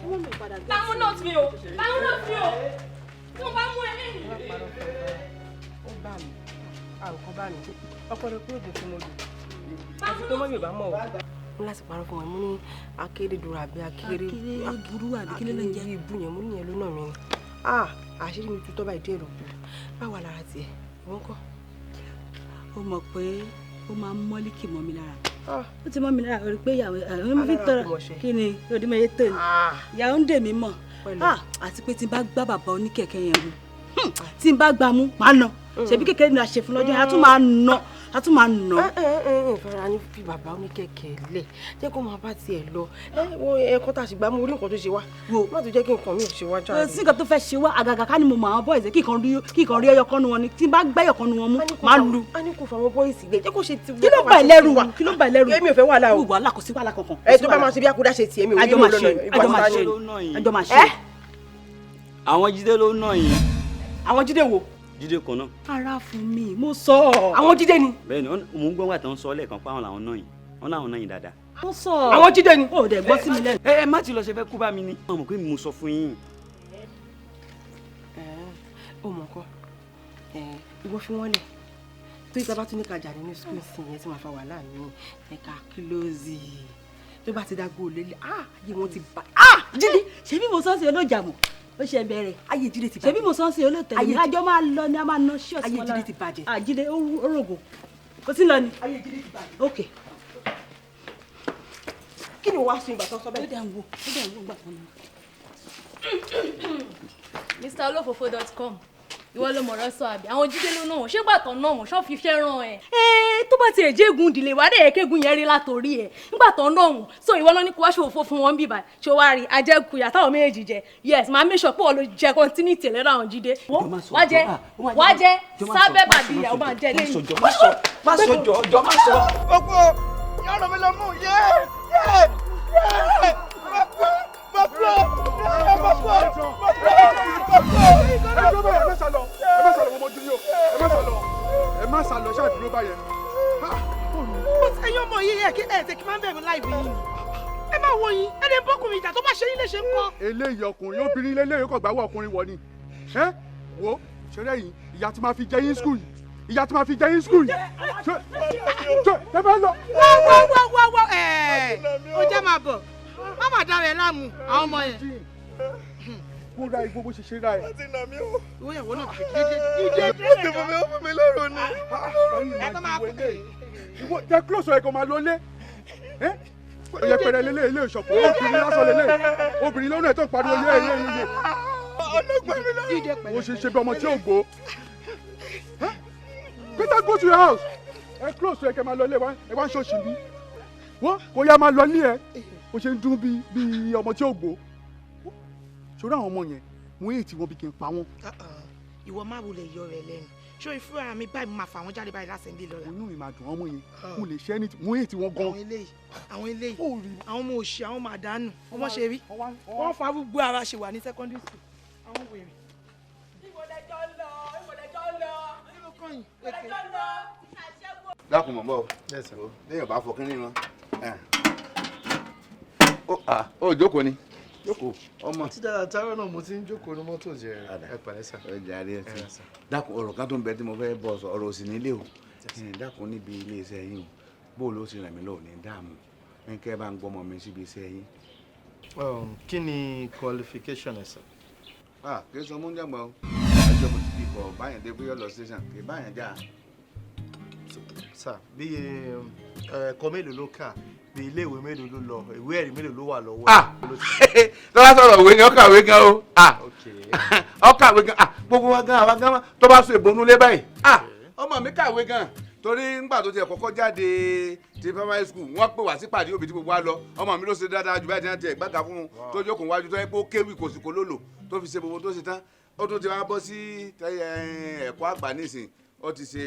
S14: ni wọ́n mi padà gbé.
S17: báwo náà ti o báwo náà ti o tí wọ́n bá mú ẹ lẹ́yìn.
S7: ó bá mi àròkàn bá mi ọpọlọ pé òjò tí mo lò àti tó mọ́ yorùbá mọ̀ wá. mo láti parọ́ fún wọn mo ní akérédùrú àbí akérédùrú àbí kí ló ló ń jẹ́ ibú yẹn mo ní yẹn ló náà mi ni àṣírí mi tutọ́ báyìí dé èrò kù báwa lára tiẹ̀ wọ́n kọ́.
S14: ó mọ̀ pé ó máa ń mọ́líkì mọ́ mi lára ó ti mọ́ mi lára rí pé ìyàwó ẹ̀ mo fi tọrọ kí ni òdìmọ̀ye tó ní ìyàwó ń dè mí mọ̀ àti pé tí n bá gbá bàbá oníkẹ̀kẹ́ yẹn mú tí n bá gbá mú màá nà ṣebí kékeré ni a ṣe fún lọ́jọ́ yẹn a tún máa nà
S7: ìfẹ́ra ní fi bàbá oníkẹ̀kẹ́ lẹ̀ jẹ́ kó máa bá tiẹ̀ lọ ẹ̀kọ́ tá a sì gbá mú orí nǹkan tó ṣe wá má tó jẹ́ kí nǹkan mi ò ṣe wá jáde.
S14: sí nǹkan tó fẹ́ ṣe wá àgàgà ká ni mo mọ àwọn bọ́ọ̀sì kí kan rí ẹyọkan nu wọn ni tí n bá gbẹ́ ẹyọkan nu wọn mú máa lu.
S7: a ní kò fà wọn bọ́ọ̀sì gbé jẹ́ kó ṣe ti.
S14: kí ló bà ẹ́ lẹ́rù kí ló bà ẹ́ lẹ́rù.
S7: èmi ò fẹ́ wàhálà o.
S14: wàhálà kò sí wàhálà kankan.
S7: ẹ tó bá máa ṣe bí akúdá ṣe tiẹ̀ mi ò ní lò lọ́nà
S14: àjọ máa ṣe.
S19: àwọn Jídé ló ná yìí.
S7: àwọn Jídé wo.
S19: Jídé kan náà.
S14: ara fún mi mo sọ.
S7: àwọn Jídé ni.
S19: bẹ́ẹ̀ni mò ń gbọ́ wà tó ń sọ lẹ́ẹ̀kan pé àwọn làwọn náà yìí wọn làwọn náà yìí dáadáa.
S14: mo sọ.
S7: àwọn Jídé ni.
S14: o dẹ̀ gbọ́ sí mi lẹ́nu.
S19: ẹ má ti lọ ṣe fẹ́ kú bá mi ni. wọn mọ̀ pé mo sọ fún yín.
S7: ó mọ̀ kọ́ ìwọ fi wọ́n lẹ̀ tó yíta bá tún ní kájà nínú skul sí yẹn tí màá fa wàhálà mi ẹ̀ka kílóòzì tó bá ti dágbó lélẹ̀ ayé wọn ti bá
S14: Jídé ṣebí mo sọ sí olójà mọ́ ó ṣe bẹ̀rẹ̀
S7: ayé Jídé ti bàjẹ́
S14: ṣebí mo sọ sí olóòtẹ̀lẹ̀ mi àjọ máa lọ ni a máa ná ṣíọ̀sì
S7: ayé Jídé ti bàjẹ́
S14: Jídé ó rògò kò sí lọ ni.
S7: ayé Jídé ti bàjẹ́.
S14: ok.
S7: kí ni wàá sun ìgbà tó sọ bẹ́ẹ̀.
S14: ó dẹ̀ ń wo gbà tán ni.
S17: mrolofofo.com ìwọ ló mọ̀rọ̀ sọ àbí àwọn Jídé ló náà wọ́n ṣé gbàtàn náà wọ́n ṣọ́ fi iṣẹ́ ràn ẹ́. tó bá tiẹ̀ jẹ́ ègún ìdílé wa dẹ̀ kégun yẹn rí látòrí ẹ̀ nígbà tó ń náà so ìwọ náà ní kó wá ṣòfò fún wọn bíbá ṣé wàá rí ajẹ́kù yàtọ̀ àwọn méjèèjì jẹ yes máa make sure pé wọ́n ló jẹ continuity lẹ́nu àwọn jíde wá jẹ́ sábẹ́ bàbí ìyàwó máa jẹ lẹ́yìn.
S8: má sọ jọ má sọ.
S15: Gbogbo yàrá mi lọ mú yé
S13: ẹ má sá lọ ṣáàdúró báyẹn.
S6: ẹ̀yin ọmọ yìí ẹ kí ẹ tẹ kí máa ń bẹ̀rù láìpẹ́ yìí ni ẹ máa wo yín ẹ lè bọ́kùnrin ìjà tó bá ṣe yín lè ṣe ń kọ́.
S13: eléyìí ọkùnrin obìnrin lélẹ́yìí kò gbàgbọ́ ọkùnrin wọ ni ẹ wo ṣẹlẹ̀ yìí ìyá tí máa fi jẹ yín skul yìí ìyá tí máa fi jẹ yín skul yìí ṣe ẹ bá lọ.
S6: wá ó jẹ́ máa bọ̀ má má dára ẹ láàmú àwọn ọmọ yẹn.
S13: mo ra igbó bó ṣe ṣe ra ẹ.
S15: wọ́n ti nà mí o.
S6: ìwé ìyàwó náà kìí
S15: ó ti fún mi lọ́rùn ni.
S6: ẹ tó máa kú.
S13: ìwọ jẹ close ẹ kò máa lọ lé oyè pẹrẹ lélẹ ilé ìṣọ̀kan obìnrin lásán lélẹ obìnrin lọ́nà ẹ̀ tó ń pariwo yé.
S15: ọlọ́gbọ́n mi lọ́rùn.
S13: o ṣe ṣe bí ọmọ tí ò gbó. Peter, go to your house. Ẹ close ẹ kẹ máa lọ lé ẹ wá ń ṣòṣì bí. wọ́n kò yá máa lọ ní ẹ o ṣe ń dún bí ọmọ tí ò gbó. ṣòro àwọn ọmọ yẹn mo yé tí wọn bí kí n pa wọn.
S6: ìwọ má wulẹ̀ yọ rẹ lẹ́nu ṣé ìfúra mi báyìí mo máa fà wọ́n jáde báyìí lásán bí lọ́la.
S13: inú mi máa dùn ọmọ yẹn mo lè ṣe ẹni mo yé tí wọn gan.
S6: àwọn eléyìí àwọn ọmọ òṣì àwọn ọmọ àdánù ọmọ ṣe rí wọ́n fa gbogbo ara ṣe wà ní secondary school àwọn wèrè.
S8: dákun mọ̀ bọ́ lẹ́yìn ọba fọkín ní wọn. ó jókòó ni jókòó ọmọ.
S20: tí dára táwọn náà mo ti ń jókòó ní mọ́tò jẹ ẹ pẹ̀lẹ́ sà.
S8: ẹ jàre ẹ ti dákun ọ̀rọ̀ kan tó ń bẹ tí mo fẹ́ bọ̀ sọ ọ̀rọ̀ òsì nílé o dákun níbi ilé iṣẹ́ yín o bóòlù ó sì ràn mí lọ́wọ́ ní dáàmú ní kẹ́ ẹ bá ń gbọ́mọ mi síbi iṣẹ́ yín.
S20: kí ni qualification ẹ sà.
S8: kì í sọ mú jàgbá o ẹjọ́ mo ti bí bọ̀ báyẹn dé bóyá lọ station kì í báyẹn já.
S20: sà bí ẹ̀kọ́ mélòó ló kà bí ilé ìwé mélòó ló lọ ìwé ẹ̀rí mélòó ló wà lọ́wọ́.
S8: lọ́wọ́ sọ̀rọ̀ òwe ni ọkàwé gan o ọkàwé gan gbogbo wa gan àwa gan tó bá so ìbonú lé báyìí ọmọ mi kàwé gan torí ńgbà tó ti kọ́kọ́ jáde ti primary school wọ́n pè wá sí pàdé òbí tí gbogbo wa lọ ọmọ mi ló ṣe dáadáa jù báyìí tí wọ́n ti gbàgà fún un tó jókòó wájú tó yẹ pé ó kéwì kò sì kó lòlò tó fi ṣe gbogbo tó ṣe tán ó tún ti wá bọ́ sí ẹ̀kọ́ àgbà nísìn ó ti ṣe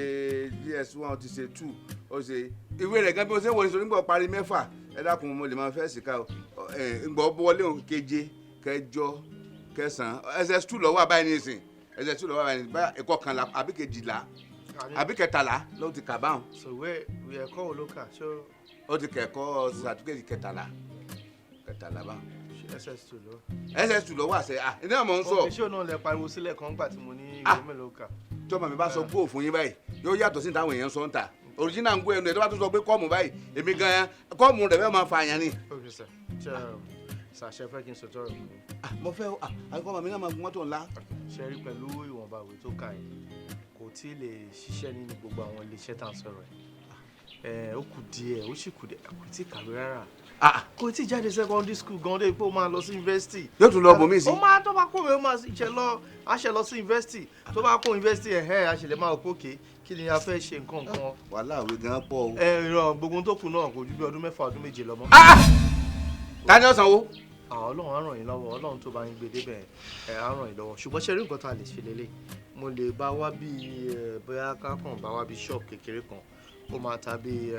S8: GS1 ó ti ṣe 2 ó ṣe ìwé rẹ̀ gan bí mo ṣe ń wò ní sọ nígbà parí 6 ẹ dákun mo lè máa fẹ́ síkà o ǹgbọ́ wọlé òun 7 8 9 SS2 lọ́wọ́ àbáyé nísìn SS2 lọ́wọ́ àbáyé nísìn bá ẹ̀kọ́ kan àbí 12 àbí 13 ló ti kà báwọn.
S20: so ìwé ẹ̀kọ́ wo ló kà ṣó.
S8: ó ti kẹ́kọ̀ọ́ certificate 13 báwọn.
S20: SS2 lọ.
S8: SS2 lọ́wọ́ àṣẹ ẹ̀ ní àmọ́ ń sọ.
S20: ṣé o náà lẹ pariwo sílẹ̀ kan gbà tí mo ní ìwé mélòó kà.
S8: tọ́mọ mi bá sọ gbó fún yín báyìí yóò yàtọ̀ sí táwọn èèyàn sọ ń ta original ń gbó ẹnu ẹ̀ tó bá tún sọ pé kọ́ọ̀mù báyìí èmi gan-an kọ́ọ̀mù rẹ̀ fẹ́ máa fa àyàn ni.
S20: ok sir ṣàṣẹ fẹ́ kí n sọ̀tọ̀ rẹ̀ fún mi.
S8: mo fẹ́ àyíkọ́ ọmọ mi náà máa gun mọ́tò ńlá.
S20: ṣe rí pẹ̀lú ìwọ̀nba ìwé tó kà yìí kò tí ì lè ṣiṣẹ́ nínú gbogbo àwọn iléeṣẹ́ tá à ń sọ̀rọ̀ ẹ̀ ó kù díẹ̀ ó sì kù díẹ̀ kò tí ì kàwé rárá kò tí ì jáde secondary school gan dé pé ó máa lọ sí university.
S8: yóò tún lọ bòmí sí.
S20: ó máa tó bá kó mi ó máa ṣe lọ sí university tó bá kó university a ṣe lè máa kó ké kí ni a fẹ́ ṣe nǹkan kan.
S8: wàhálà òwe gan pọ̀ o.
S20: ìrọ̀ gbogbo tó kù náà kò ju bí ọdún 6 ọdún 7 lọ mọ́.
S8: ta ni ó sanwó.
S20: Ọlọ́run á ràn yín lọ́wọ́ Ọlọ́run tó bá yín gbé débẹ̀ á ràn yín lọ́wọ́ ṣùgbọ́n ṣe rí nǹkan tá a lè ṣe lélẹ̀ mo lè bá wá bí bóyá kákan bá wá bí shop kékeré kan ó máa ta bí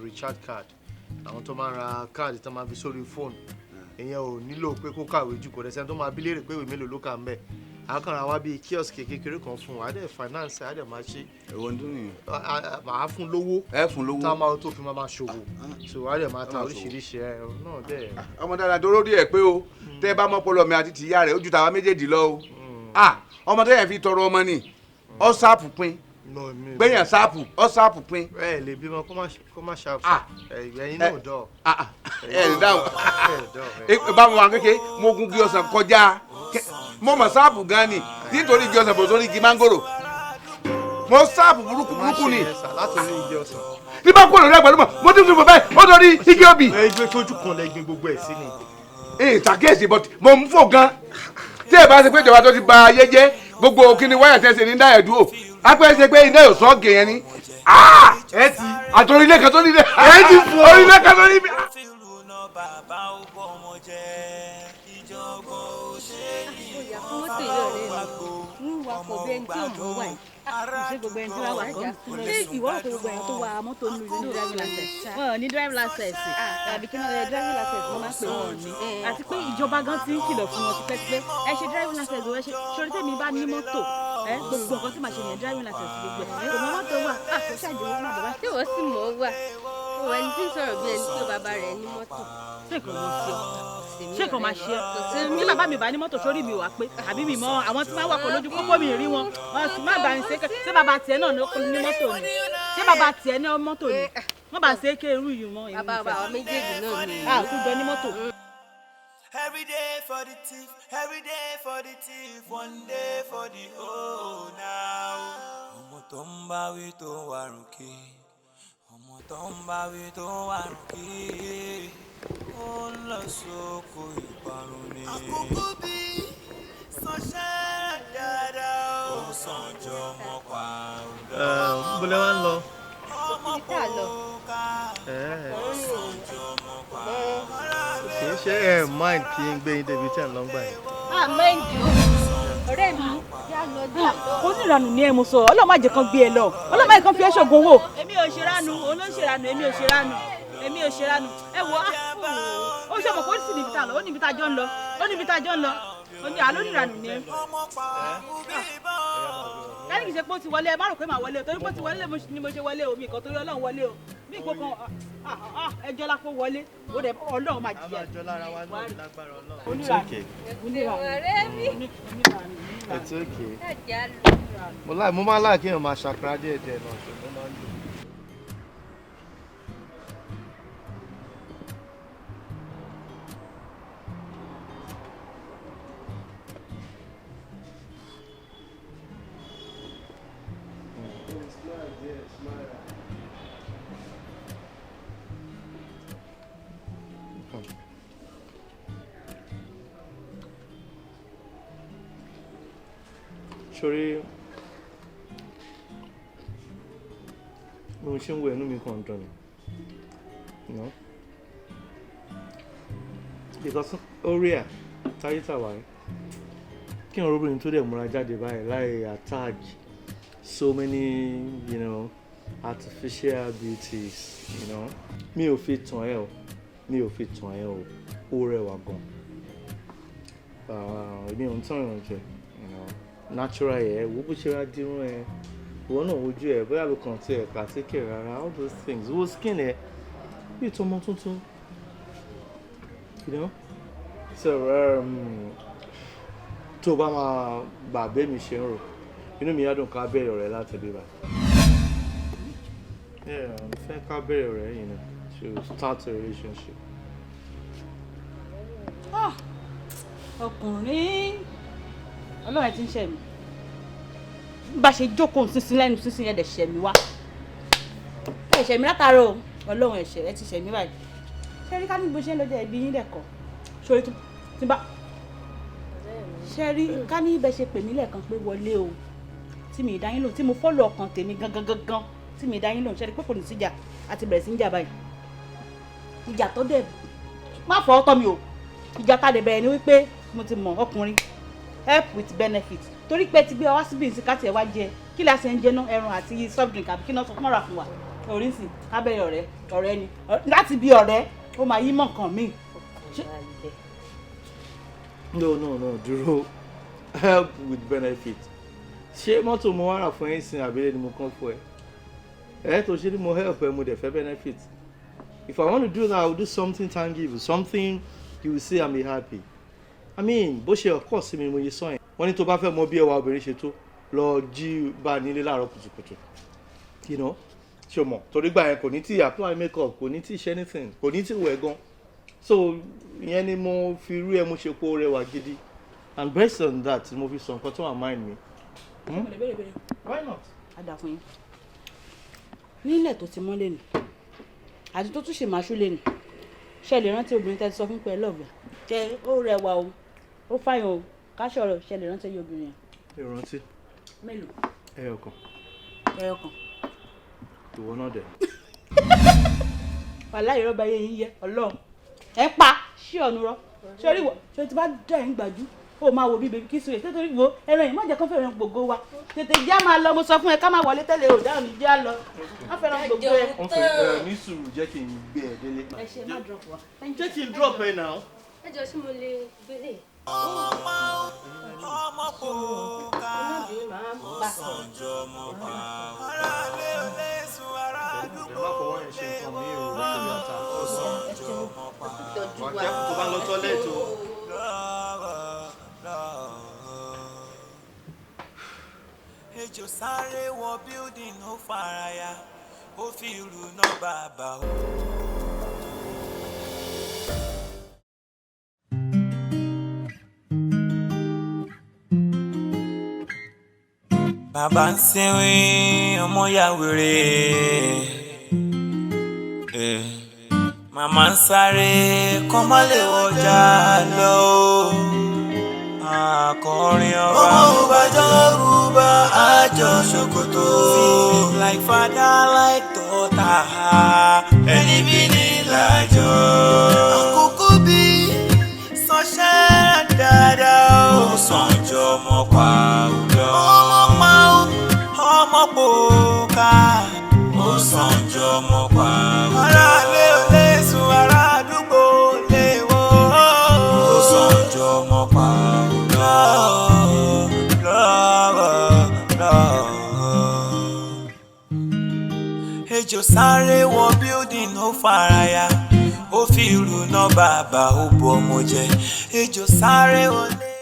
S20: recharge card àwọn tó máa ń ra káàdì tó máa fi sórí fóònù ìyẹn ò nílò pé kó kàwé jù kò dẹ̀ sẹ́ni tó máa bí léèrè pé ìwé mélòó ló kà ń bẹ̀ àkàrà wá bí kiosk kékeré kan fún wa á dẹ̀ finance á dẹ̀ máa ṣe.
S8: èwo ń dún nìyẹn.
S20: màá fún lówó.
S8: ẹ fún lówó.
S20: tá a máa tó fi máa ṣòwò so á dẹ̀ máa ta oríṣiríṣi ẹ náà dẹ̀.
S8: ọmọ dáadáa tó lórí ẹ pé o tẹ ẹ bá mọ ọpọlọ mi àti tìyá rẹ ó ju tàwa méjèèjì lọ o ọmọ tẹ yẹn fi tọrọ ọmọ ni ọ sáàpù pín gbẹ̀yàn sáàpù ọ sáàpù pín.
S20: ẹ lè bímọ kó má ṣàpù ẹyin náà dọ.
S8: ẹ ẹ dáhùn báwo wà kékeré mo gun kí ọsàn kọjá mo mọ sáàpù gan ni nítorí igi ọsàn bò sórí igi mángòrò mo sáàpù burúkú ni. ní bá kó lórí ẹgbẹ̀rún mọ̀ mo ti fi bọ̀ báyìí ó lórí igi obì.
S20: ẹgbẹ́ tójú kan lẹ gbin gbogbo ẹ̀ sí ni.
S8: ìtàkẹ́sì bọ̀ mo ń fò gan tí ẹ bá ṣe pé ìjọba tó ti ba ayé jẹ́ gbogbo kíni wáyà tẹ̀sí ní dáyà dúró apẹ́ ṣe pé iná yóò sọ gèèyàn ni
S9: ẹ ti àjọ orílẹ̀ kan tó nílé ẹ ti fún orílẹ̀ kan tó nílé.
S4: bàbá ó bọ́ ọmọ jẹ́ ìjọ̀gbọ̀n òṣèlú kan wàgbó ọmọ gbàdúrà
S21: ṣé gbogbo ẹni tí wàá wà jà ṣé ìwọ rò pé gbogbo ẹni tó wa mọ́tò nínú ìlú ní driving license wọn ò ní driving license àbí kí náà driving license wọn máa ń pè wọn ní àti pé ìjọba gan ti ń kìlọ̀ fún wọn tipẹ́tipẹ́ ẹ ṣe driving license ẹ ṣe sórí tèmi bá ní mọ́tò gbogbo nǹkan tí màá ṣe yẹn driving license gbogbo ẹ kò mọ mọ́tò wà kò ṣàjẹwọ́ má bàbá.
S22: ṣé wọ́n sì mọ̀ ọ́ wà òun ẹni tí ń sọ̀rọ̀ bí ẹni tí ó bàbá rẹ̀ ní mọ́tò.
S21: ṣé kò mọ̀ sí ọ ṣé kò máa ṣe ẹ tí bàbá mi bá ní mọ́tò sórí mi wà pé àbí mi mọ àwọn tí máa wà pọ̀ lójú pópó mi rí wọn wọn sì má bá mi ṣe ṣé bàbá tiẹ̀ náà ní mọ́tò ni ṣé bàbá tiẹ̀ ní mọ́tò ni wọ́n bá ṣe é ké irú yìí mọ́.
S22: bàbá àwọn méjèèjì náà ni.
S21: àkújọ ní mọ́tò.
S4: Every day for the thief, every day for the thief, one day for the oh now. Ọmọ tó ń bá wí tó wà rùkì, ọmọ tó ń bá wí tó wà rùkì, ó ń lọ sóko ìparun ni. Àkókò bí sọ́ṣẹ́ dáadáa ó sàn jọ mọ́ pa ọ̀dọ́.
S20: Bọ́lá wa ń lọ.
S4: Ọmọ kò ká ó sàn jọ mọ́ pa ọ̀dọ́.
S20: Kì í ṣe mind kí n gbé yín débi tí ẹ̀ ń lọ gbà yẹn.
S22: Mẹ́ǹdì ọ̀rẹ́ mi yá lọ jà lọ.
S21: ó ní ìranù ní ẹ mo sọ ọlọ́run má jẹ́ kán gbé ẹ lọ ọlọ́run má jẹ́ kán fi ẹ́ ṣògùn owó. èmi ò ṣe ránu òun ló ń ṣe ránu èmi ò ṣe ránu èmi ò ṣe ránu ẹ wo ó ṣe mọ̀ pé ó sì níbi tá a lọ ó níbi tá a jọ ń lọ ó níbi tá a jọ ń lọ ó ní àlọ́ ìranù ní ẹ. kẹ́ni kì í ṣe pé ó ti wọlé ẹ má rò pé màá wọlé o torí pé ó ti wọlé ni mo ṣe wọlé o mi kàn torí ọlọ́run wọlé o bí ìkó kan ẹjọ́ lápò wọlé ó dẹ̀ ọlọ́run máa jìyà.
S20: àjọ lára wa náà lágbára ọlọ́run.
S21: onírànù
S20: It's okay. Mo máa láì kí èèyàn máa ṣàkàrà díẹ̀ díẹ̀ náà ṣùgbọ́n máa ń lò. Sorry, mo ṣe ń wo ẹnu mi kàn dùn ni, you know, because orí ẹ̀ táyé tàwa ẹ̀ kí n robìnrin tó dẹ̀ múra jáde báyìí láì attach so many, you know, artificial beauties, you know, mi ò fi tàn ẹ́ o, mi ò fi tàn ẹ́ o, ó rẹwà gan, èmi ò ń tàn ẹ́ jẹ, you know. Natural ẹ wo bó ṣe ra dirun ẹ ìwọ náà wojú ẹ bóyá ló kàn tí ẹ pàtíkè rárá all those things wo skin ẹ bí ìtọ́mọ tuntun you know so tó o bá máa gbà bẹ́ẹ̀ mi ṣe ń rò inú mi á dùn ká bẹ̀rẹ̀ ọ̀rẹ́ láti bí báyìí yeah fẹ́ ká bẹ̀rẹ̀ ọ̀rẹ́ you know to start a relationship.
S21: ọkùnrin ọlọ́run ẹ ti ń ṣe mí bá ṣe jókòó sísìn lẹ́nu sísìn yẹn dẹ̀ ṣẹ̀ mí wá ẹ ṣẹ̀ mí látara o ọlọ́run ẹ̀ṣẹ̀ ẹ ti ṣẹ̀ mí báyìí ṣé rí ká ní bó ṣe ń lọ́jọ́ ẹbí yín lẹ́kọ̀ọ́ ṣòrí tí bá ṣé rí ká ní ibẹ̀ ṣe pè mí lẹ́ẹ̀kan pé wọlé o tí mi ìdáyín lò tí mo fọ́lọ̀ ọkàn tèmi gangan tí mi ìdáyín lò ṣé rí pé kò ní síjà àti bẹ̀rẹ̀ sí ń jà báyìí ìjà tó dẹ̀ má fọ́ ọ́tọ́ mi o ìjà tá a dẹ̀ bẹ̀rẹ̀ ni wípé mo ti mọ̀ ọkùnrin help with benefit torí pé ti gbé wa síbi ìsìn káàtì ẹ̀ wá jẹ kí la ṣe ń jẹ náà ẹran àti soft drink àbí kí náà sọ mọ́ra fún wa orí sì kábẹ́rẹ́ ọ̀rẹ́ ni láti bí ọ̀rẹ́ ó máa yí mọ̀ nǹkan míì.
S20: no dúró help with benefit ṣé mọ́tò mo wá rà fún ẹ̀ sìn àbílẹ̀ ni mo kàn fún ẹ tó ṣe ni mo help ẹ mo dẹ̀ fẹ́ benefit if I want to do that I will do something tangible something you will say I'm be happy. I mean bó ṣe ọkọ sí mi mo yẹ sọ yẹn wọ́n ní tó bá fẹ́ mọ bí ẹwà obìnrin ṣe tó lọ jí bá a nílé láàárọ̀ kùtùkùtù you know ṣe mọ̀ torí gbà yẹn kò ní tí apply makeup kò ní tí ṣe anything kò ní tí wẹ̀ gan so ìyẹn ni mo fi rí ẹ mo ṣe kó rẹwà gidi and based on that mo fi sọ nǹkan tó wà mind mi. Why not?
S21: Ada fún yín nílẹ̀ tó ti mọ́lẹ̀ nì àti tó tún ṣe máa ṣú lé nì ṣe lè rántí obìnrin tẹ́ ti sọ fún pé lọ́ọ̀bù ṣe ó rẹwà o ó fáyọ̀ o káṣọ rẹ̀ ṣe lè rántí obìnrin yẹn.
S20: ìrántí.
S21: mélòó.
S20: ẹyọkan.
S21: ẹyọkan
S20: ìwọ náà dẹ̀.
S14: wàhálà ìrọ́bà yẹn yẹ ọlọ́run ẹ pa ṣí ọ̀nù rọ sórí wọ sórí tí bá dá ẹ̀ ń gbàjú ó máa wo bí bèbí kí sùn rẹ̀ nítorí wo ẹran yìí má jẹ́ kó fẹ́ràn gbogbo wa tètè já máa lọ mo sọ fún ẹ ká má wọlé tẹ́lẹ̀ ò dáhùn ní já lọ má fẹ́ràn gbogbo ẹ.
S20: wọ́n fẹ́ ní sùúrù jẹ́ kí n gbé ẹ délé.
S14: ẹ ṣe má drop wa.
S20: jẹ́ kí n drop ẹ náà.
S22: ẹ jọ sí mo lè gbélé.
S4: ọmọ kò ká ó sàn jọ ọmọ pa ara lé olè sùn ara àdúgbò lè wọ́ ó sàn jọ ọmọ pa.
S20: ọ̀jẹ̀ tó bá lọ tọ́lẹ̀tì o.
S4: ejò sáré wọ building ó faraya ó fi ìrù náà bàbá o. bàbá ń sinwin ọmọ ya wèrè màmá ń sáré kọ́ má lè wọjà lọ akọrin ọba ọmọ òbájọ́ rúbà àjọ ṣòkòtò like father like daughter ẹni bí ní lájọ. àkókò bí sọ́ṣẹ́ dáadáa ó sàn jọ ọmọ pa òjò ọmọ pòkà ó sàn jọ ọmọ pa òjò. ara lé olè sùn ara àdúgbò lè wọ́ ó sàn jọ ọmọ pa òjò. ejò sáré wọ building ó faraya ó fi ìrù náà bàbá ó bu ọmọ jẹ ejò sáré wọlé.